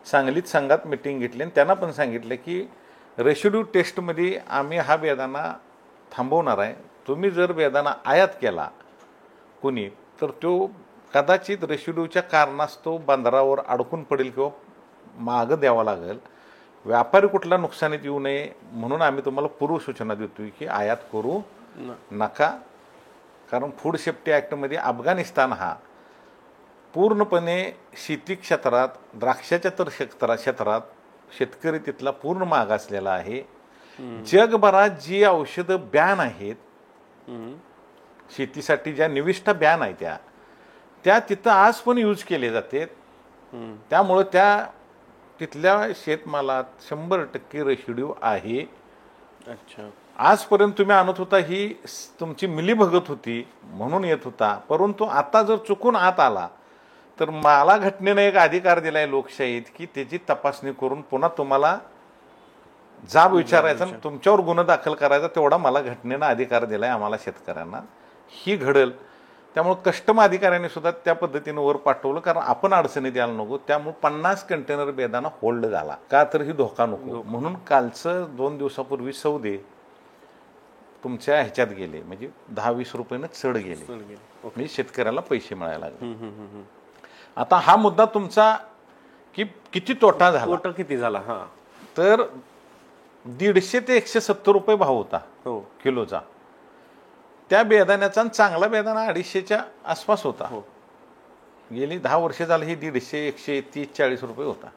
Speaker 2: सांगलीत संघात मिटिंग घेतली आणि त्यांना पण सांगितलं की रेसिड्यू टेस्टमध्ये आम्ही हा बेदाना थांबवणार आहे. तुम्ही जर बेदाना आयात केला कोणी तर तो कदाचित रेसिड्यूच्या कारणास्तव बंदरावर अडकून पडेल किंवा मागं द्यावा लागेल. व्यापारी कुठला नुकसानीत येऊ नये म्हणून आम्ही तुम्हाला पूर्व सूचना देतोय की आयात करू नका. कारण फूड सेफ्टी ॲक्टमध्ये अफगाणिस्तान हा पूर्णपणे शेती क्षेत्रात, द्राक्षाच्या तर क्षेत्रात शेतकरी तिथला पूर्ण मागासलेला आहे. जगभरात जी औषधं बॅन आहेत, शेतीसाठी ज्या निविष्ठा बॅन आहे त्या तिथं आज पण यूज केले जाते. त्यामुळं त्या तिथल्या शेतमालात 100% रेसिड्यू आहे.
Speaker 1: अच्छा,
Speaker 2: आजपर्यंत तुम्ही आणत होता ही तुमची मिलीभगत होती म्हणून येत होता, परंतु आता जर चुकून आत आला तर मला घटनेने एक अधिकार दिलाय लोकशाहीत की त्याची तपासणी करून पुन्हा तुम्हाला जाब विचारायचा, तुमच्यावर गुन्हा दाखल करायचा, तेवढा मला घटनेनं अधिकार दिलाय आम्हाला शेतकऱ्यांना. ही घडल. त्यामुळे कस्टम अधिकाऱ्यांनी सुद्धा त्या पद्धतीनं वर पाठवलं कारण आपण अडचणी द्यायला नको. त्यामुळे 50 कंटेनर बेदाना होल्ड झाला का तर ही धोका नको म्हणून. कालचं 2 दिवसापूर्वी सौदे तुमच्या ह्याच्यात गेले, म्हणजे 10-20 रुपयानं चढ गेले, म्हणजे शेतकऱ्याला पैसे मिळायला लागले. आता हा मुद्दा तुमचा की किती तोटा झाला,
Speaker 1: तोटा किती झाला? हा,
Speaker 2: तर 150 ते 170 रुपये भाव होता
Speaker 1: हो
Speaker 2: किलोचा. त्या बेदाण्याचा चांगला बेदाणा 250च्या आसपास होता. गेली 10 वर्ष झाली ही 150, 130-140 रुपये होता.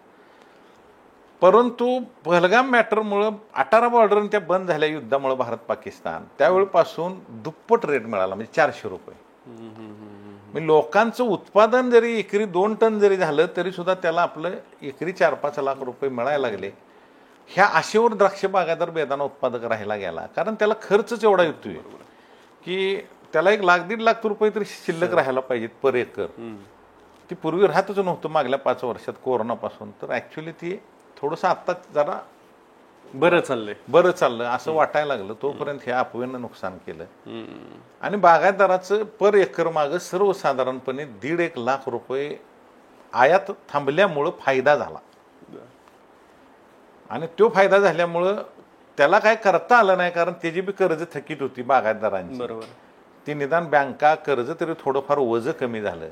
Speaker 2: परंतु पहलगाम मॅटरमुळं 18 बॉर्डर त्या बंद झाल्या युद्धामुळे भारत पाकिस्तान, त्यावेळेपासून दुप्पट रेट मिळाला, म्हणजे 400 रुपये. म्हणजे लोकांचं उत्पादन जरी एकरी 2 टन जरी झालं तरी सुद्धा त्याला आपलं एकरी 4-5 लाख रुपये मिळायला लागले. ह्या आशेवर द्राक्ष बागायतदार बेदाणा उत्पादक राहायला गेला, कारण त्याला खर्चच एवढा येतोय की त्याला 1-1.5 लाख रुपये तरी शिल्लक राहायला पाहिजेत पर एकर. ती पूर्वी राहतच नव्हतं मागल्या 5 वर्षात कोरोनापासून. तर ऍक्च्युली ती थोडंसं आत्ता जरा
Speaker 1: बरं
Speaker 2: चाललं असं वाटायला लागलं. तोपर्यंत हे अफवेनं नुकसान केलं. आणि बागायतदाराचं पर एकर मागं सर्वसाधारणपणे 1.5 लाख रुपये आयात थांबल्यामुळं फायदा झाला. आणि तो फायदा झाल्यामुळं त्याला काय करता आलं नाही, कारण त्याची बी कर्ज थकीत होती बागायतदारांची.
Speaker 1: बरोबर.
Speaker 2: ती निदान बँका कर्ज तरी थोडंफार वजन कमी झालं.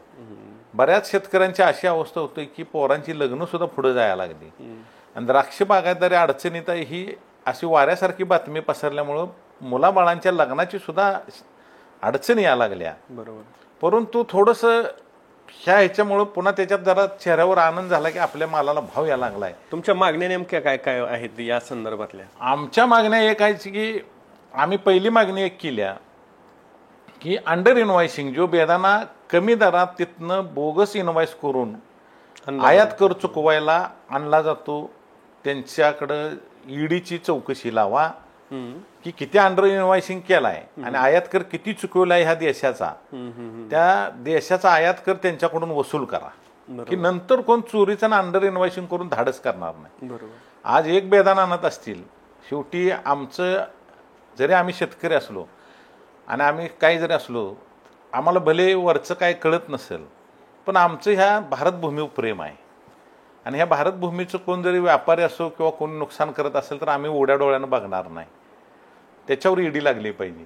Speaker 2: बऱ्याच शेतकऱ्यांची अशी अवस्था होती की पोरांची लग्न सुद्धा पुढे जायला लागली. आणि द्राक्ष बागायतदारी अडचणीत आहे ही अशी वाऱ्यासारखी बातमी पसरल्यामुळं मुलाबाळांच्या लग्नाची सुद्धा अडचणी यायला लागल्या.
Speaker 1: बरोबर.
Speaker 2: परंतु थोडंसं ह्याच्यामुळं पुन्हा त्याच्यात जरा चेहऱ्यावर आनंद झाला की आपल्या मालाला भाव यायला लागलाय.
Speaker 1: तुमच्या मागण्या नेमक्या काय काय आहेत या संदर्भातल्या?
Speaker 2: आमच्या मागण्या एक आहे की आम्ही पहिली मागणी एक केल्या की अंडर इनव्हॉइसिंग, जो बेदाणा कमी दरात तिथनं बोगस इनव्हॉइस करून आयात कर चुकवायला आणला जातो, त्यांच्याकडं ईडीची चौकशी लावा की किती अंडर इनव्हॉइसिंग केलाय आणि आयात कर किती चुकवलाय ह्या देशाचा. त्या देशाचा आयात कर त्यांच्याकडून वसूल करा, की नंतर कोण चोरीचं अंडर इनव्हॉइसिंग करून धाडस करणार नाही. आज एक बेदाणा आणत असतील, शेवटी आमचं जरी आम्ही शेतकरी असलो आणि आम्ही काही जरी असलो, आम्हाला भले वरचं काय कळत नसेल, पण आमचं ह्या भारतभूमीवर प्रेम आहे. आणि ह्या भारतभूमीचं कोण जरी व्यापारी असो किंवा कोण नुकसान करत असेल तर आम्ही उड्या डोळ्यानं बघणार नाही. त्याच्यावर ईडी लागली पाहिजे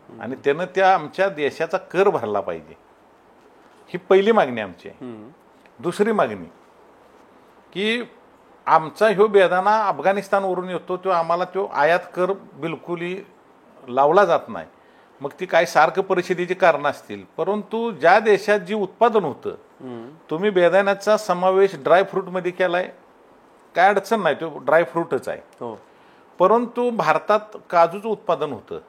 Speaker 2: आणि त्यानं त्या आमच्या देशाचा कर भरला पाहिजे. ही पहिली मागणी आमची आहे. दुसरी मागणी की आमचा ह्यो बेदाणा अफगाणिस्तानवरून येतो, तो आम्हाला तो आयात कर बिलकुलही लावला जात नाही. मग ती काय सार्क परिषदेची कारणं असतील, परंतु ज्या देशात जी उत्पादन होतं, तुम्ही बेदाण्याचा समावेश ड्रायफ्रूटमध्ये केलाय, काय अडचण नाही, तो ड्रायफ्रूटच आहे. परंतु भारतात काजूचं उत्पादन होतं,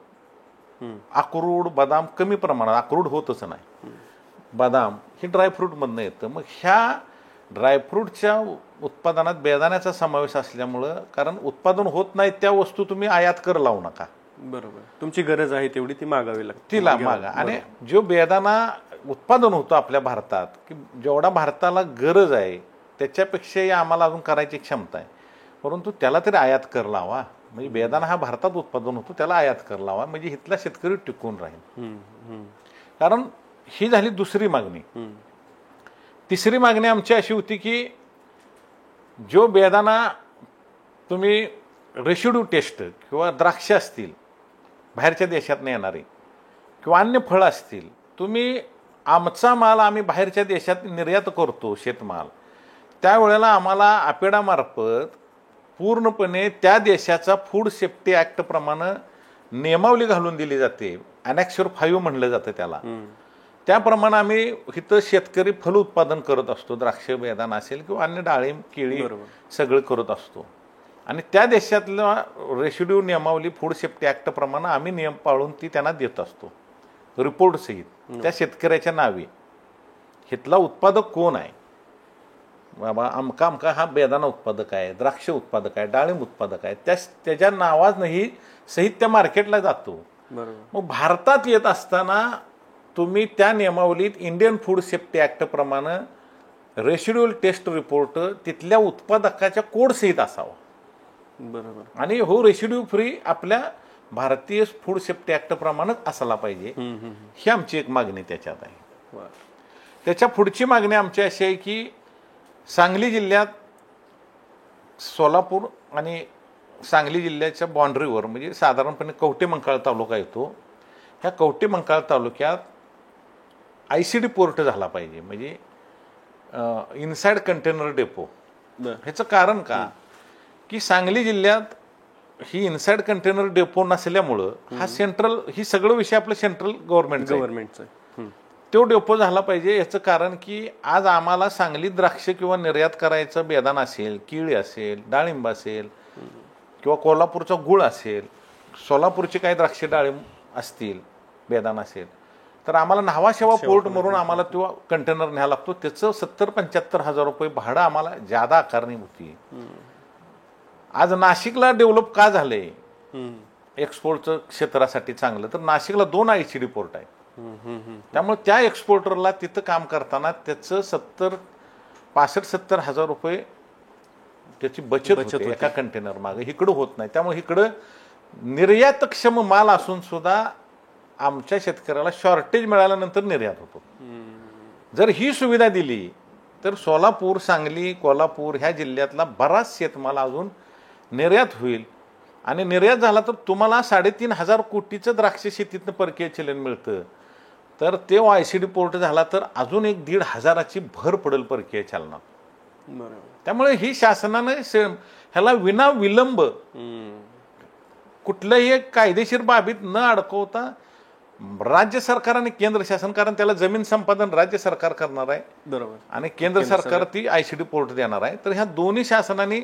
Speaker 2: अक्रोड बदाम कमी प्रमाणात, अक्रोड होतच नाही, बदाम हे ड्रायफ्रूटमधनं येतं. मग ह्या ड्रायफ्रूटच्या उत्पादनात बेदाण्याचा समावेश असल्यामुळं, कारण उत्पादन होत नाही त्या वस्तू तुम्ही आयात कर लावू नका.
Speaker 1: बरोबर. तुमची गरज आहे तेवढी ती मागावी लागते,
Speaker 2: तिला मागा. आणि जो बेदाणा उत्पादन होतो आपल्या भारतात, की जेवढा भारताला गरज आहे त्याच्यापेक्षाही आम्हाला अजून करायची क्षमता आहे, परंतु त्याला तरी आयात कर लावा. म्हणजे बेदाणा हा भारतात उत्पादन होतो, त्याला आयात कर लावा, म्हणजे इथला शेतकरी टिकून राहील. कारण ही झाली दुसरी मागणी. तिसरी मागणी आमची अशी होती की जो बेदाणा तुम्ही रेसिड्यू टेस्ट किंवा द्राक्ष असतील बाहेरच्या देशातनं येणारे किंवा अन्य फळं असतील, तुम्ही आमचा माल आम्ही बाहेरच्या देशात निर्यात करतो शेतमाल, त्यावेळेला आम्हाला आपेडामार्फत पूर्णपणे त्या देशाचा फूड सेफ्टी ॲक्ट प्रमाणे नियमावली घालून दिली जाते. ॲनेक्सर 5 म्हणलं जातं त्याला. त्याप्रमाणे आम्ही इथं शेतकरी फल उत्पादन करत असतो, द्राक्ष बेदाणा असेल किंवा अन्य डाळिंब केळी सगळं करत असतो. आणि त्या देशातल्या रेसिड्यू नियमावली फूड सेफ्टी ॲक्ट प्रमाणे आम्ही नियम पाळून ती त्यांना देत असतो रिपोर्ट सहित, त्या शेतकऱ्याच्या नावे. इथला उत्पादक कोण आहे, बाबा अमका अमका हा बेदाणा उत्पादक आहे, द्राक्ष उत्पादक आहे, डाळिंब उत्पादक आहे, त्याच्या नावानंही सहित त्या मार्केटला जातो. मग भारतात येत असताना तुम्ही त्या नियमावलीत इंडियन फूड सेफ्टी ॲक्ट प्रमाणे रेसिड्युअल टेस्ट रिपोर्ट तिथल्या उत्पादकाच्या कोड सहित असावा.
Speaker 1: बरोबर.
Speaker 2: आणि हो रेसिड्यू फ्री आपल्या भारतीय फूड सेफ्टी ॲक्ट प्रमाणेच असायला पाहिजे. ही आमची एक मागणी त्याच्यात आहे. त्याच्या पुढची मागणी आमची अशी आहे की सांगली जिल्ह्यात सोलापूर आणि सांगली जिल्ह्याच्या बाँड्रीवर म्हणजे साधारणपणे कवठेमंकाळ तालुका येतो. ह्या कवठेमंकाळ तालुक्यात ICD पोर्ट झाला पाहिजे, म्हणजे इनसाइड कंटेनर डेपो. ह्याचं कारण का की सांगली जिल्ह्यात ही इनसाइड कंटेनर डेपो नसल्यामुळं हा सेंट्रल, ही सगळं विषय आपलं सेंट्रल गव्हर्नमेंटचा तो डेपो झाला पाहिजे. याचं कारण की आज आम्हाला सांगली द्राक्ष किंवा निर्यात करायचं बेदाण असेल, केळी असेल, डाळिंब असेल किंवा कोल्हापूरचा गुळ असेल, सोलापूरची काही द्राक्ष डाळिंब असतील, बेदाण असेल, तर आम्हाला न्हावाशेवा पोर्ट म्हणून आम्हाला तो कंटेनर न्यायला लागतो. त्याचं 70-75 हजार रुपये भाडं आम्हाला ज्यादा आकारणी होती. आज नाशिकला डेव्हलप का झालंय एक्सपोर्टचं क्षेत्रासाठी चांगलं, तर नाशिकला 2 ICD पोर्ट आहे. त्यामुळे त्या एक्सपोर्टरला तिथं काम करताना त्याचं 65-70 हजार रुपये त्याची बचत होते एका कंटेनर मागे. इकडं होत नाही. त्यामुळे इकडं निर्यातक्षम माल असून सुद्धा आमच्या शेतकऱ्याला शॉर्टेज मिळाल्यानंतर निर्यात होतो. जर ही सुविधा दिली तर सोलापूर, सांगली, कोल्हापूर ह्या जिल्ह्यातला बराच शेतमाल अजून निर्यात होईल. आणि निर्यात झाला तर तुम्हाला 3,500 कोटीचं द्राक्ष शेतीतनं परकीय चलन मिळतं. तर ते ICD पोर्ट झाला तर अजून 1,500ची भर पडेल परकीय चलनात. त्यामुळे ही शासनानं ह्याला विना विलंब कुठल्याही एक कायदेशीर बाबीत न अडकवता राज्य सरकार आणि केंद्र शासन, कारण त्याला जमीन संपादन राज्य सरकार करणार आहे, बरोबर, आणि केंद्र सरकार ती ICD पोर्ट देणार आहे. तर ह्या दोन्ही शासनाने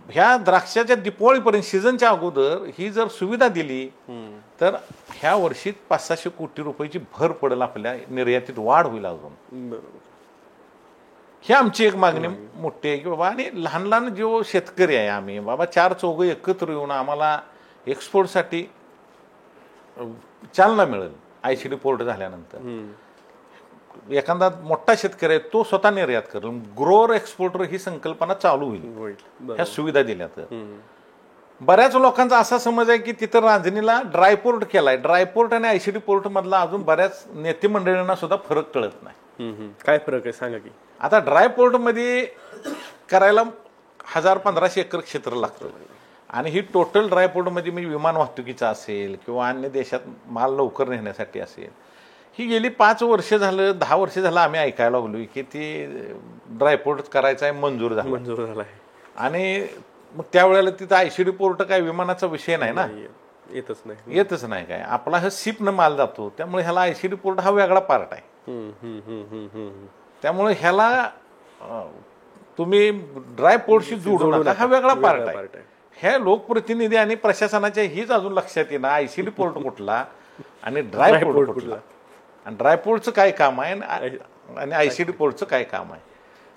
Speaker 2: ह्या द्राक्षाच्या दिपावळीपर्यंत, सीझनच्या अगोदर ही जर सुविधा दिली तर ह्या वर्षी 500-600 कोटी रुपयाची भर पडेल, आपल्या निर्यातीत वाढ होईल अजून. बरोबर. ही आमची एक मागणी मोठी आहे की बाबा, आणि लहान लहान जो शेतकरी आहे आम्ही बाबा 4-4 एकत्र येऊन आम्हाला एक्सपोर्टसाठी चालना मिळेल. ICD पोर्ट झाल्यानंतर एखादा मोठा शेतकरी आहे तो स्वतः निर्यात करेल. ग्रोअर एक्सपोर्टर ही संकल्पना चालू होईल ह्या सुविधा दिल्या तर. बऱ्याच लोकांचा असा समज आहे की तिथं रांजणीला ड्रायपोर्ट केलाय. ड्रायपोर्ट आणि ICD पोर्ट मधला अजून बऱ्याच नेते मंडळींना सुद्धा फरक कळत नाही.
Speaker 1: काय फरक आहे सांगा की.
Speaker 2: आता ड्रायपोर्ट मध्ये करायला 1000-1500 एकर क्षेत्र लागतं, आणि ही टोटल ड्रायपोर्ट मध्ये म्हणजे विमान वाहतुकीचा असेल किंवा अन्य देशात माल लवकर नेण्यासाठी असेल, ही गेली 5 वर्ष झालं, 10 वर्ष झालं आम्ही ऐकायला लागलो की ती ड्रायपोर्ट करायचा आहे, मंजूर झाला आहे. आणि मग त्यावेळेला तिथं ICD पोर्ट काय विमानाचा विषय नाही ना, येतच नाही काय. आपला हा शिपनं माल जातो. त्यामुळे ह्याला ICD पोर्ट हा वेगळा पार्ट आहे. त्यामुळे ह्याला तुम्ही ड्रायपोर्टशी जोडू नका, हा वेगळा पार्ट आहे. हे लोकप्रतिनिधी आणि प्रशासनाच्या हीच अजून लक्षात येणार ICD पोर्ट कुठला आणि ड्रायपोर्ट कुठला, आणि ड्रायपोर्टचं काय काम आहे आणि ICD पोर्टचं काय काम आहे.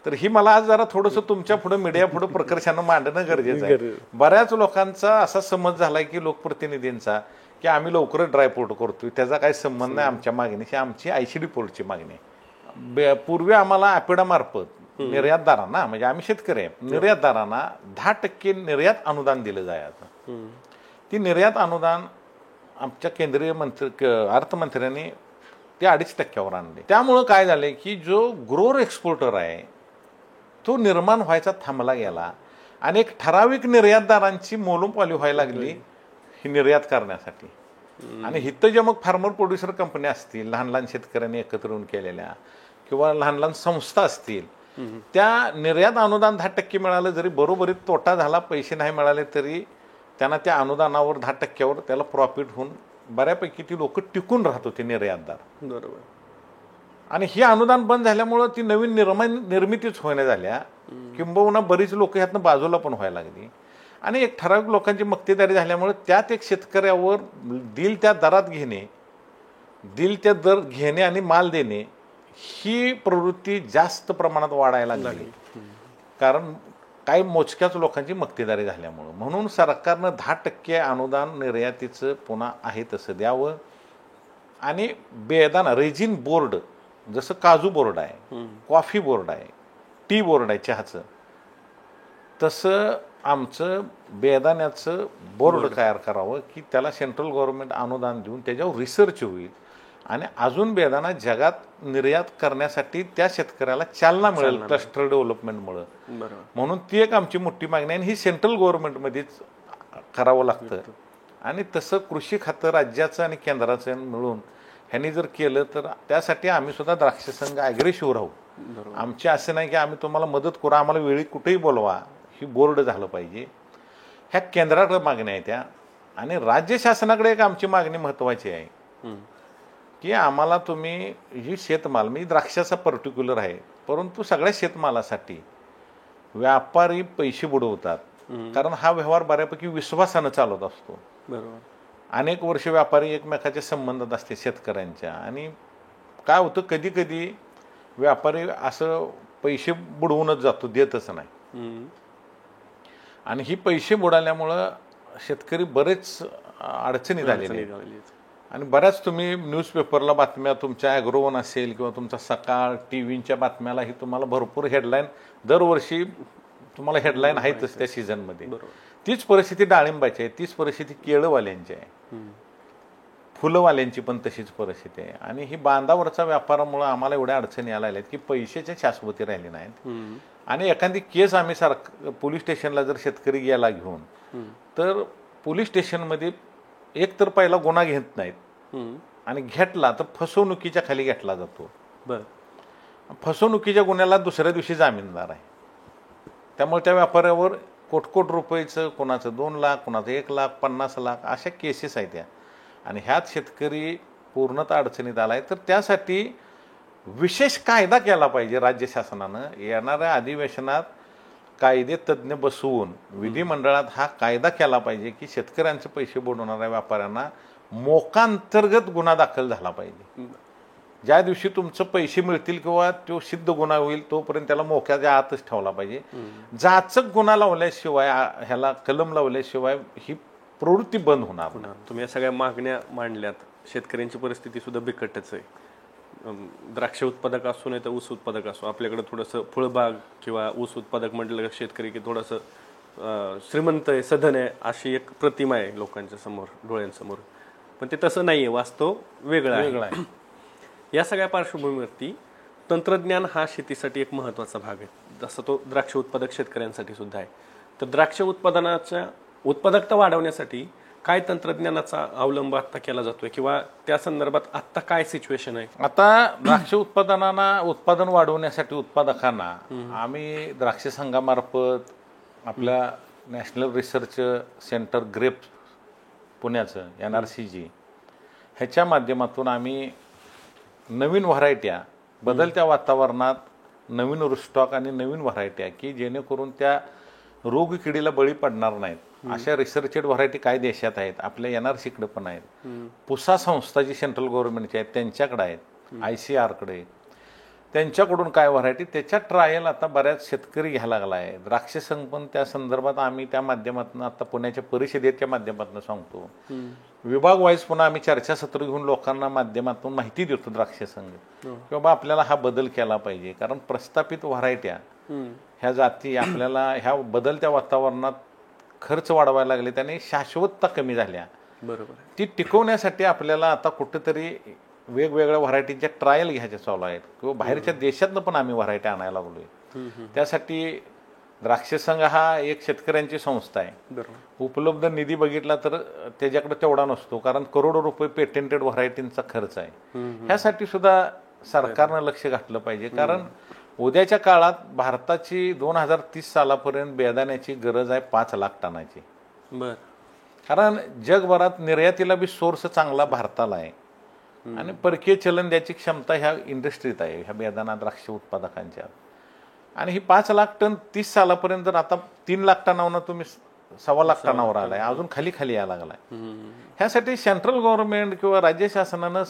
Speaker 2: तर ही मला आज जरा थोडंसं तुमच्या पुढे, मीडिया पुढे प्रकर्षानं मांडणं गरजेचं आहे. बऱ्याच लोकांचा असा समज झालाय की लोकप्रतिनिधींचा की आम्ही लवकरच ड्रायपोर्ट करतोय, त्याचा काही संबंध नाही आमच्या मागणीशी. आमची ICD पोर्टची मागणी आहे. पूर्वी आम्हाला अपेडा मार्फत निर्यातदारांना, म्हणजे आम्ही शेतकरी आहे, निर्यातदारांना 10% निर्यात अनुदान दिलं जायचं. ती निर्यात अनुदान आमच्या केंद्रीय अर्थमंत्र्यांनी ते 2.5% आणले. त्यामुळं काय झालंय की जो ग्रोअर एक्सपोर्टर आहे तो निर्माण व्हायचा थांबला गेला, आणि एक ठराविक निर्यातदारांची मोलोपाली व्हायला लागली ही निर्यात करण्यासाठी. आणि हिथं जे मग फार्मर प्रोड्युसर कंपन्या असतील, लहान लहान शेतकऱ्यांनी एकत्र येऊन केलेल्या, किंवा लहान लहान संस्था असतील, त्या निर्यात अनुदान 10% मिळालं, जरी बरोबरीत तोटा झाला, पैसे नाही मिळाले तरी त्यांना त्या अनुदानावर 10%वर त्याला प्रॉफिट होऊन बऱ्यापैकी ती लोक टिकून राहत होते निर्यातदार. बरोबर. आणि हे अनुदान बंद झाल्यामुळं ती नवीन निर्मितीच होण्या झाल्या, किंबहुना बरीच लोक ह्यातनं बाजूला पण व्हायला लागली. आणि एक ठराविक लोकांची मक्तेदारी झाल्यामुळे त्यात एक शेतकऱ्यावर दिल त्या दरात घेणे, दिल त्या दर घेणे आणि माल देणे ही प्रवृत्ती जास्त प्रमाणात वाढायला लागली, कारण काही मोजक्याच लोकांची मक्तेदारी झाल्यामुळं. म्हणून सरकारनं 10% अनुदान निर्यातीचं पुन्हा आहे तसं द्यावं. आणि बेदाना रेजिन बोर्ड, जसं काजू बोर्ड आहे, कॉफी बोर्ड आहे, टी बोर्ड आहे चहाचं, तसं आमचं बेदाण्याचं बोर्ड तयार करावं की त्याला सेंट्रल गव्हर्नमेंट अनुदान देऊन त्याच्यावर रिसर्च होईल, आणि अजून बेदाणा जगात निर्यात करण्यासाठी त्या शेतकऱ्याला चालना मिळेल क्लस्टर डेव्हलपमेंटमुळे. म्हणून ती एक आमची मोठी मागणी आहे आणि ही सेंट्रल गव्हर्नमेंटमध्येच करावं लागतं. आणि तसं कृषी खातं राज्याचं आणि केंद्राचं मिळून ह्यांनी जर केलं तर त्यासाठी आम्ही सुद्धा द्राक्ष संघ ॲग्रेसिव्ह राहू. आमचे असं नाही की आम्ही तुम्हाला मदत करू, आम्हाला वेळी कुठेही बोलवा, ही बोर्ड झालं पाहिजे. ह्या केंद्राकडे मागण्या आहेत त्या. आणि राज्य शासनाकडे एक आमची मागणी महत्त्वाची आहे की आम्हाला तुम्ही ही शेतमाल, मी द्राक्षाचा पर्टिक्युलर आहे, परंतु सगळ्या शेतमालासाठी व्यापारी पैसे बुडवतात. कारण हा व्यवहार बऱ्यापैकी विश्वासानं चालत असतो. अनेक वर्ष व्यापारी एकमेकाच्या संबंधात असते शेतकऱ्यांच्या. आणि काय होतं, कधी कधी व्यापारी असं पैसे बुडवूनच जातो, देतच नाही. आणि ही पैसे बुडाल्यामुळं शेतकरी बरेच अडचणीत आलेले. आणि बऱ्याच तुम्ही न्यूजपेपरला बातम्या, तुमच्या ॲग्रोवन असेल किंवा तुमचा सकाळ टीव्हीच्या बातम्यालाही तुम्हाला भरपूर हेडलाईन दरवर्षी तुम्हाला हेडलाईन आहेतच त्या सीझनमध्ये. तीच परिस्थिती डाळिंबाची आहे, तीच परिस्थिती केळवाल्यांची आहे, फुलंवाल्यांची पण तशीच परिस्थिती आहे. आणि ही बांधावरचा व्यापारामुळे आम्हाला एवढ्या अडचणी आल्या आहेत की पैशाच्या शाश्वती राहिली नाहीत. आणि एखादी केस आम्ही पोलीस स्टेशनला जर शेतकरी गेला घेऊन, तर पोलीस स्टेशनमध्ये एक तर पहिला गुन्हा घेत नाहीत, आणि घेतला तर फसवणुकीच्या खाली घेतला जातो. फसवणुकीच्या गुन्ह्याला दुसऱ्या दिवशी जामीनदार आहे. त्यामुळे त्या व्यापाऱ्यावर कोटकोट रुपयेचं, कोणाचं 2 लाख, कोणाचं 1 लाख, 50 लाख अशा केसेस आहेत त्या. आणि ह्यात शेतकरी पूर्णतः अडचणीत आलाय. तर त्यासाठी विशेष कायदा केला पाहिजे राज्य शासनानं. येणाऱ्या अधिवेशनात कायदे तज्ज्ञ बसवून विधिमंडळात हा कायदा केला पाहिजे की शेतकऱ्यांचे पैसे बुडवणाऱ्या व्यापाऱ्यांना मोकांतर्गत गुन्हा दाखल झाला पाहिजे. ज्या दिवशी तुमचं पैसे मिळतील किंवा तो सिद्ध गुन्हा होईल तोपर्यंत त्याला मोक्याच्या आतच ठेवला पाहिजे. जाचक गुन्हा लावल्याशिवाय, ह्याला कलम लावल्याशिवाय ही प्रवृत्ती बंद होणार.
Speaker 1: तुम्ही या सगळ्या मागण्या मांडल्यात. शेतकऱ्यांची परिस्थिती सुद्धा बिकटच आहे. द्राक्ष उत्पादक असो नाही तर ऊस उत्पादक असो, आपल्याकडे थोडंसं फळबाग किंवा ऊस उत्पादक म्हटलं की शेतकरी की थोडंसं श्रीमंत आहे, सधन आहे, अशी एक प्रतिमा आहे लोकांच्या समोर, डोळ्यांसमोर. पण ते तसं नाही आहे, वास्तव वेगळं आहे. या सगळ्या पार्श्वभूमीवरती तंत्रज्ञान हा शेतीसाठी एक महत्त्वाचा भाग आहे, जसं तो द्राक्ष उत्पादक शेतकऱ्यांसाठी सुद्धा आहे. तर द्राक्ष उत्पादनाच्या उत्पादकता वाढवण्यासाठी काय तंत्रज्ञानाचा अवलंब आता केला जातोय किंवा त्या संदर्भात आता काय सिच्युएशन आहे?
Speaker 2: आता द्राक्ष उत्पादन वाढवण्यासाठी उत्पादकांना आम्ही द्राक्ष संघामार्फत आपल्या नॅशनल रिसर्च सेंटर ग्रेप पुण्याचं NRCG ह्याच्या माध्यमातून आम्ही नवीन व्हरायट्या, बदलत्या वातावरणात नवीन रुस्टॉक आणि नवीन व्हरायट्या की जेणेकरून त्या रोग किडीला बळी पडणार नाहीत अशा रिसर्चेड व्हरायटी काय देशात आहेत, आपल्या NRCकडे पण आहेत, पुसा संस्था जी सेंट्रल गव्हर्नमेंटची आहेत त्यांच्याकडे आहेत, ICRकडे, त्यांच्याकडून काय व्हरायटी, त्याच्या ट्रायल आता बऱ्याच शेतकरी घ्यायला लागला आहे. द्राक्ष संघ पण त्या संदर्भात आम्ही त्या माध्यमातून आता पुण्याच्या परिषदेच्या माध्यमातून सांगतो. विभाग वाईज पुन्हा आम्ही चर्चासत्र घेऊन लोकांना माध्यमातून माहिती देतो द्राक्ष संघ की बाबा आपल्याला हा बदल केला पाहिजे. कारण प्रस्थापित व्हरायट्या ह्या जाती आपल्याला ह्या बदलत्या वातावरणात खर्च वाढवायला लागले, त्याने शाश्वतता कमी झाल्या.
Speaker 1: बरोबर.
Speaker 2: ती टिकवण्यासाठी आपल्याला आता कुठेतरी वेगवेगळ्या व्हरायटीच्या ट्रायल घ्यायच्या चालू आहेत किंवा बाहेरच्या देशातनं पण आम्ही व्हरायटी आणायला लागलोय. त्यासाठी द्राक्ष संघ हा एक शेतकऱ्यांची संस्था आहे. उपलब्ध निधी बघितला तर त्याच्याकडे तेवढा नसतो, कारण करोडो रुपये पेटेंटेड व्हरायटींचा खर्च आहे. ह्यासाठी सुद्धा सरकारनं लक्ष घातलं पाहिजे. कारण उद्याच्या काळात भारताची 2030 सालापर्यंत बेदाण्याची गरज आहे 5 लाख टनाची. कारण जगभरात निर्यातीला बी सोर्स चांगला भारताला आहे आणि परकीय चलन द्यायची क्षमता ह्या इंडस्ट्रीत आहे, ह्या बेदाणा द्राक्ष उत्पादकांच्या. आणि ही 5 लाख टन 30 सालापर्यंत जर आता 3 लाख टनावर तुम्ही 1.25 लाख टनावर आलाय, अजून खाली खाली यायला लागलाय. ह्यासाठी सेंट्रल गव्हर्नमेंट किंवा राज्य शासनानं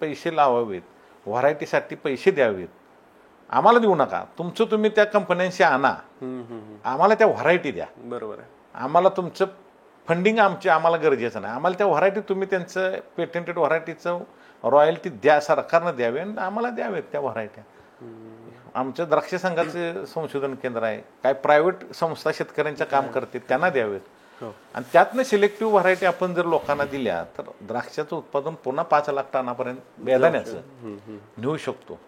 Speaker 2: पैसे लावावेत, व्हरायटीसाठी पैसे द्यावेत. आम्हाला देऊ नका, तुमचं तुम्ही त्या कंपन्यांशी आणा, आम्हाला त्या व्हरायटी द्या.
Speaker 1: बरोबर आहे.
Speaker 2: आम्हाला तुमचं फंडिंग आम्हाला गरजेचं नाही. आम्हाला त्या व्हरायटी तुम्ही त्यांचं पेटेंटेड व्हरायटीचं रॉयल्टी द्या, सरकारनं द्यावे आणि आम्हाला द्यावेत त्या व्हरायट्या. आमच्या द्राक्ष संघाचे संशोधन केंद्र आहे, काय प्रायव्हेट संस्था शेतकऱ्यांचं काम करते त्यांना द्यावेत. आणि त्यातनं सिलेक्टिव्ह व्हरायटी आपण जर लोकांना दिल्या तर द्राक्षाचं उत्पादन पुन्हा 5 लाख टनापर्यंत बेदाण्याचं नेऊ शकतो.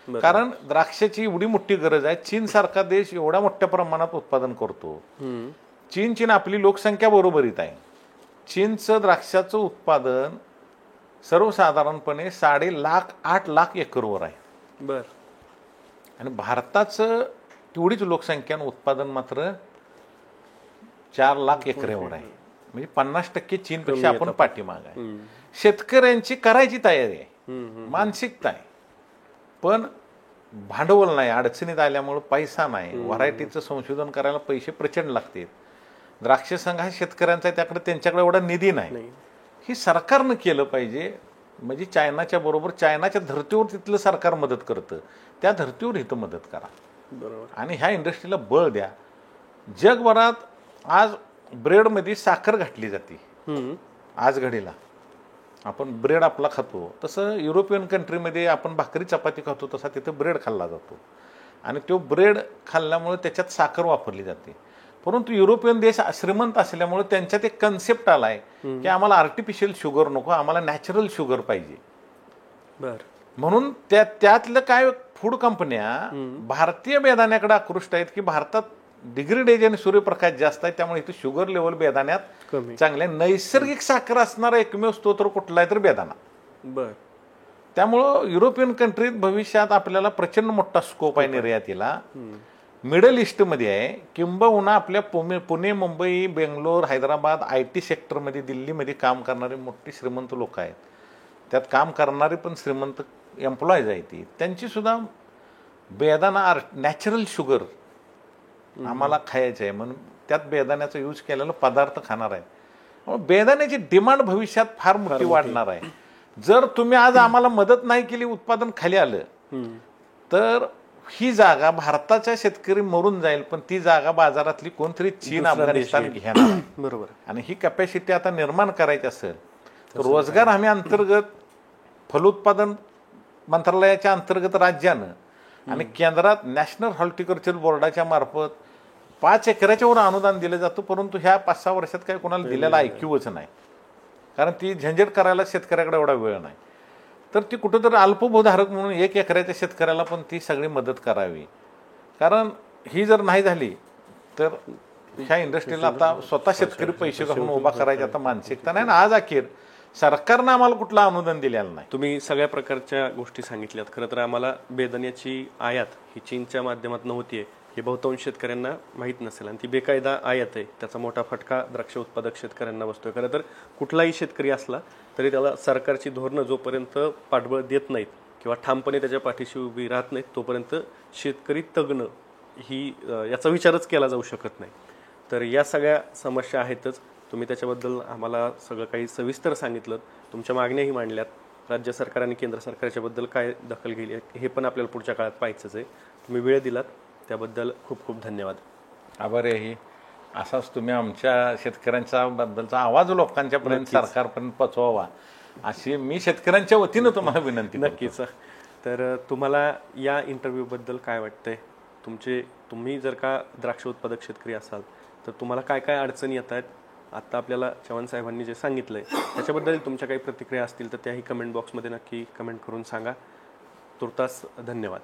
Speaker 2: कारण द्राक्षाची एवढी मोठी गरज आहे. चीन सारखा देश एवढ्या मोठ्या प्रमाणात उत्पादन करतो. चीन आपली लोकसंख्या बरोबरीत आहे. चीनचं द्राक्षाचं उत्पादन सर्वसाधारणपणे 8.5 लाख एकरवर आहे.
Speaker 1: बर.
Speaker 2: आणि भारताचं तेवढीच लोकसंख्या आणि उत्पादन मात्र 4 लाख एकरवर आहे. म्हणजे 50% चीनपेक्षा आपण पाठीमाग आहे. शेतकऱ्यांची करायची तयारी आहे, मानसिकता आहे, पण भांडवल नाही. अडचणीत आल्यामुळे पैसा नाही. व्हरायटीचं संशोधन करायला पैसे प्रचंड लागतात. द्राक्ष संघ हा शेतकऱ्यांचा आहे, त्याकडे त्यांच्याकडे एवढा निधी नाही. ही सरकारनं केलं पाहिजे. म्हणजे चायनाच्या बरोबर चायनाच्या धर्तीवर तिथलं सरकार मदत करतं, त्या धर्तीवर इथं मदत करा.
Speaker 1: बरोबर.
Speaker 2: आणि ह्या इंडस्ट्रीला बळ द्या. जगभरात आज ब्रेडमध्ये साखर घातली जाते. आज घडीला आपण ब्रेड आपला खातो, तसं युरोपियन कंट्रीमध्ये आपण भाकरी चपाती खातो, तसा तिथं ब्रेड खाल्ला जातो. आणि तो ब्रेड खाल्ल्यामुळे त्याच्यात साखर वापरली जाते. परंतु युरोपियन देश श्रीमंत असल्यामुळे त्यांच्यात एक कन्सेप्ट आलाय की आम्हाला आर्टिफिशियल शुगर नको, आम्हाला नॅचरल शुगर पाहिजे.
Speaker 1: बर.
Speaker 2: म्हणून त्यातलं काय फूड कंपन्या भारतीय बेदाण्याकडे आकृष्ट आहेत की भारतात डिग्रेडेज आणि सूर्यप्रकाश जास्त आहे, त्यामुळे इथे शुगर लेवल बेदाण्यात चांगले. नैसर्गिक साखर असणारा एकमेव स्तोत्र कुठला आहे तर बेदाणा.
Speaker 1: बर.
Speaker 2: त्यामुळं युरोपियन कंट्रीत भविष्यात आपल्याला प्रचंड मोठा स्कोप आहे निर्यातीला. मिडल ईस्टमध्ये आहे, किंबहुना आपल्या पुणे, मुंबई, बेंगलोर, हैदराबाद IT सेक्टरमध्ये, दिल्लीमध्ये काम करणारे मोठी श्रीमंत लोक आहेत. त्यात काम करणारे पण श्रीमंत एम्प्लॉईज आहेत, ती त्यांची सुद्धा बेदाणा नॅचरल शुगर आम्हाला खायचं आहे म्हणून त्यात बेदाण्याचा यूज केलेला पदार्थ खाणार आहे. बेदाण्याची डिमांड भविष्यात फार मोठी वाढणार आहे. जर तुम्ही आज आम्हाला मदत नाही केली, उत्पादन खाली आलं तर ही जागा भारताचा शेतकरी मरून जाईल, पण ती जागा बाजारातली कोणतरी चीन, अफगाणिस्तान घेणार.
Speaker 1: बरोबर.
Speaker 2: आणि ही कॅपॅसिटी आता निर्माण करायची असेल तर रोजगार हमी अंतर्गत फलोत्पादन मंत्रालयाच्या अंतर्गत राज्यानं आणि केंद्रात नॅशनल हॉर्टिकल्चर बोर्डाच्या मार्फत 5 एकराच्या वर अनुदान दिलं जातं. परंतु ह्या 5-6 वर्षात काही कोणाला दिलेला ऐक्यूच नाही, कारण ती झंझट करायला शेतकऱ्याकडे एवढा वेळ नाही. तर ती कुठंतरी अल्पभूधारक म्हणून 1 एकराच्या शेतकऱ्याला पण ती सगळी मदत करावी. कारण ही जर नाही झाली तर ह्या इंडस्ट्रीला आता स्वतः शेतकरी पैसे घालून उभा करायची आता मानसिकता नाही. आज अखेर सरकारनं आम्हाला कुठलं अनुदान दिलेलं नाही.
Speaker 1: तुम्ही सगळ्या प्रकारच्या गोष्टी सांगितल्यात. खरं तर आम्हाला बेदाण्याची आयात ही चीनच्या माध्यमातून होतीये हे बहुतांश शेतकऱ्यांना माहीत नसेल, आणि ती बेकायदा आयात आहे. त्याचा मोठा फटका द्राक्ष उत्पादक शेतकऱ्यांना बसतोय. खरं तर कुठलाही शेतकरी असला तरी त्याला सरकारची धोरणं जोपर्यंत पाठबळ देत नाहीत किंवा ठामपणे त्याच्या पाठीशी उभी राहत नाहीत, तोपर्यंत शेतकरी तगणं ही याचा विचारच केला जाऊ शकत नाही. तर या सगळ्या समस्या आहेतच. तुम्ही त्याच्याबद्दल आम्हाला सगळं काही सविस्तर सांगितलं. तुमच्या मागण्याही मांडल्यात. राज्य सरकार आणि केंद्र सरकारच्याबद्दल काय दखल घेतली हे पण आपल्याला पुढच्या काळात पाहायचंच आहे. तुम्ही वेळ दिलात त्याबद्दल खूप खूप धन्यवाद.
Speaker 2: आभारी आहे. असाच तुम्ही आमच्या शेतकऱ्यांच्या बद्दलचा आवाज लोकांच्यापर्यंत, सरकारपर्यंत पोचवावा अशी मी शेतकऱ्यांच्या वतीनं तुम्हाला विनंती.
Speaker 1: नक्कीच. तर तुम्हाला या इंटरव्ह्यूबद्दल काय वाटतंय? तुम्ही जर का द्राक्ष उत्पादक शेतकरी असाल तर तुम्हाला काय काय अडचणी येत आहेत? आता आपल्याला चव्हाण साहेबांनी जे सांगितलंय त्याच्याबद्दल तुमच्या काही प्रतिक्रिया असतील तर त्याही कमेंट बॉक्समध्ये नक्की कमेंट करून सांगा. तुर्तास धन्यवाद.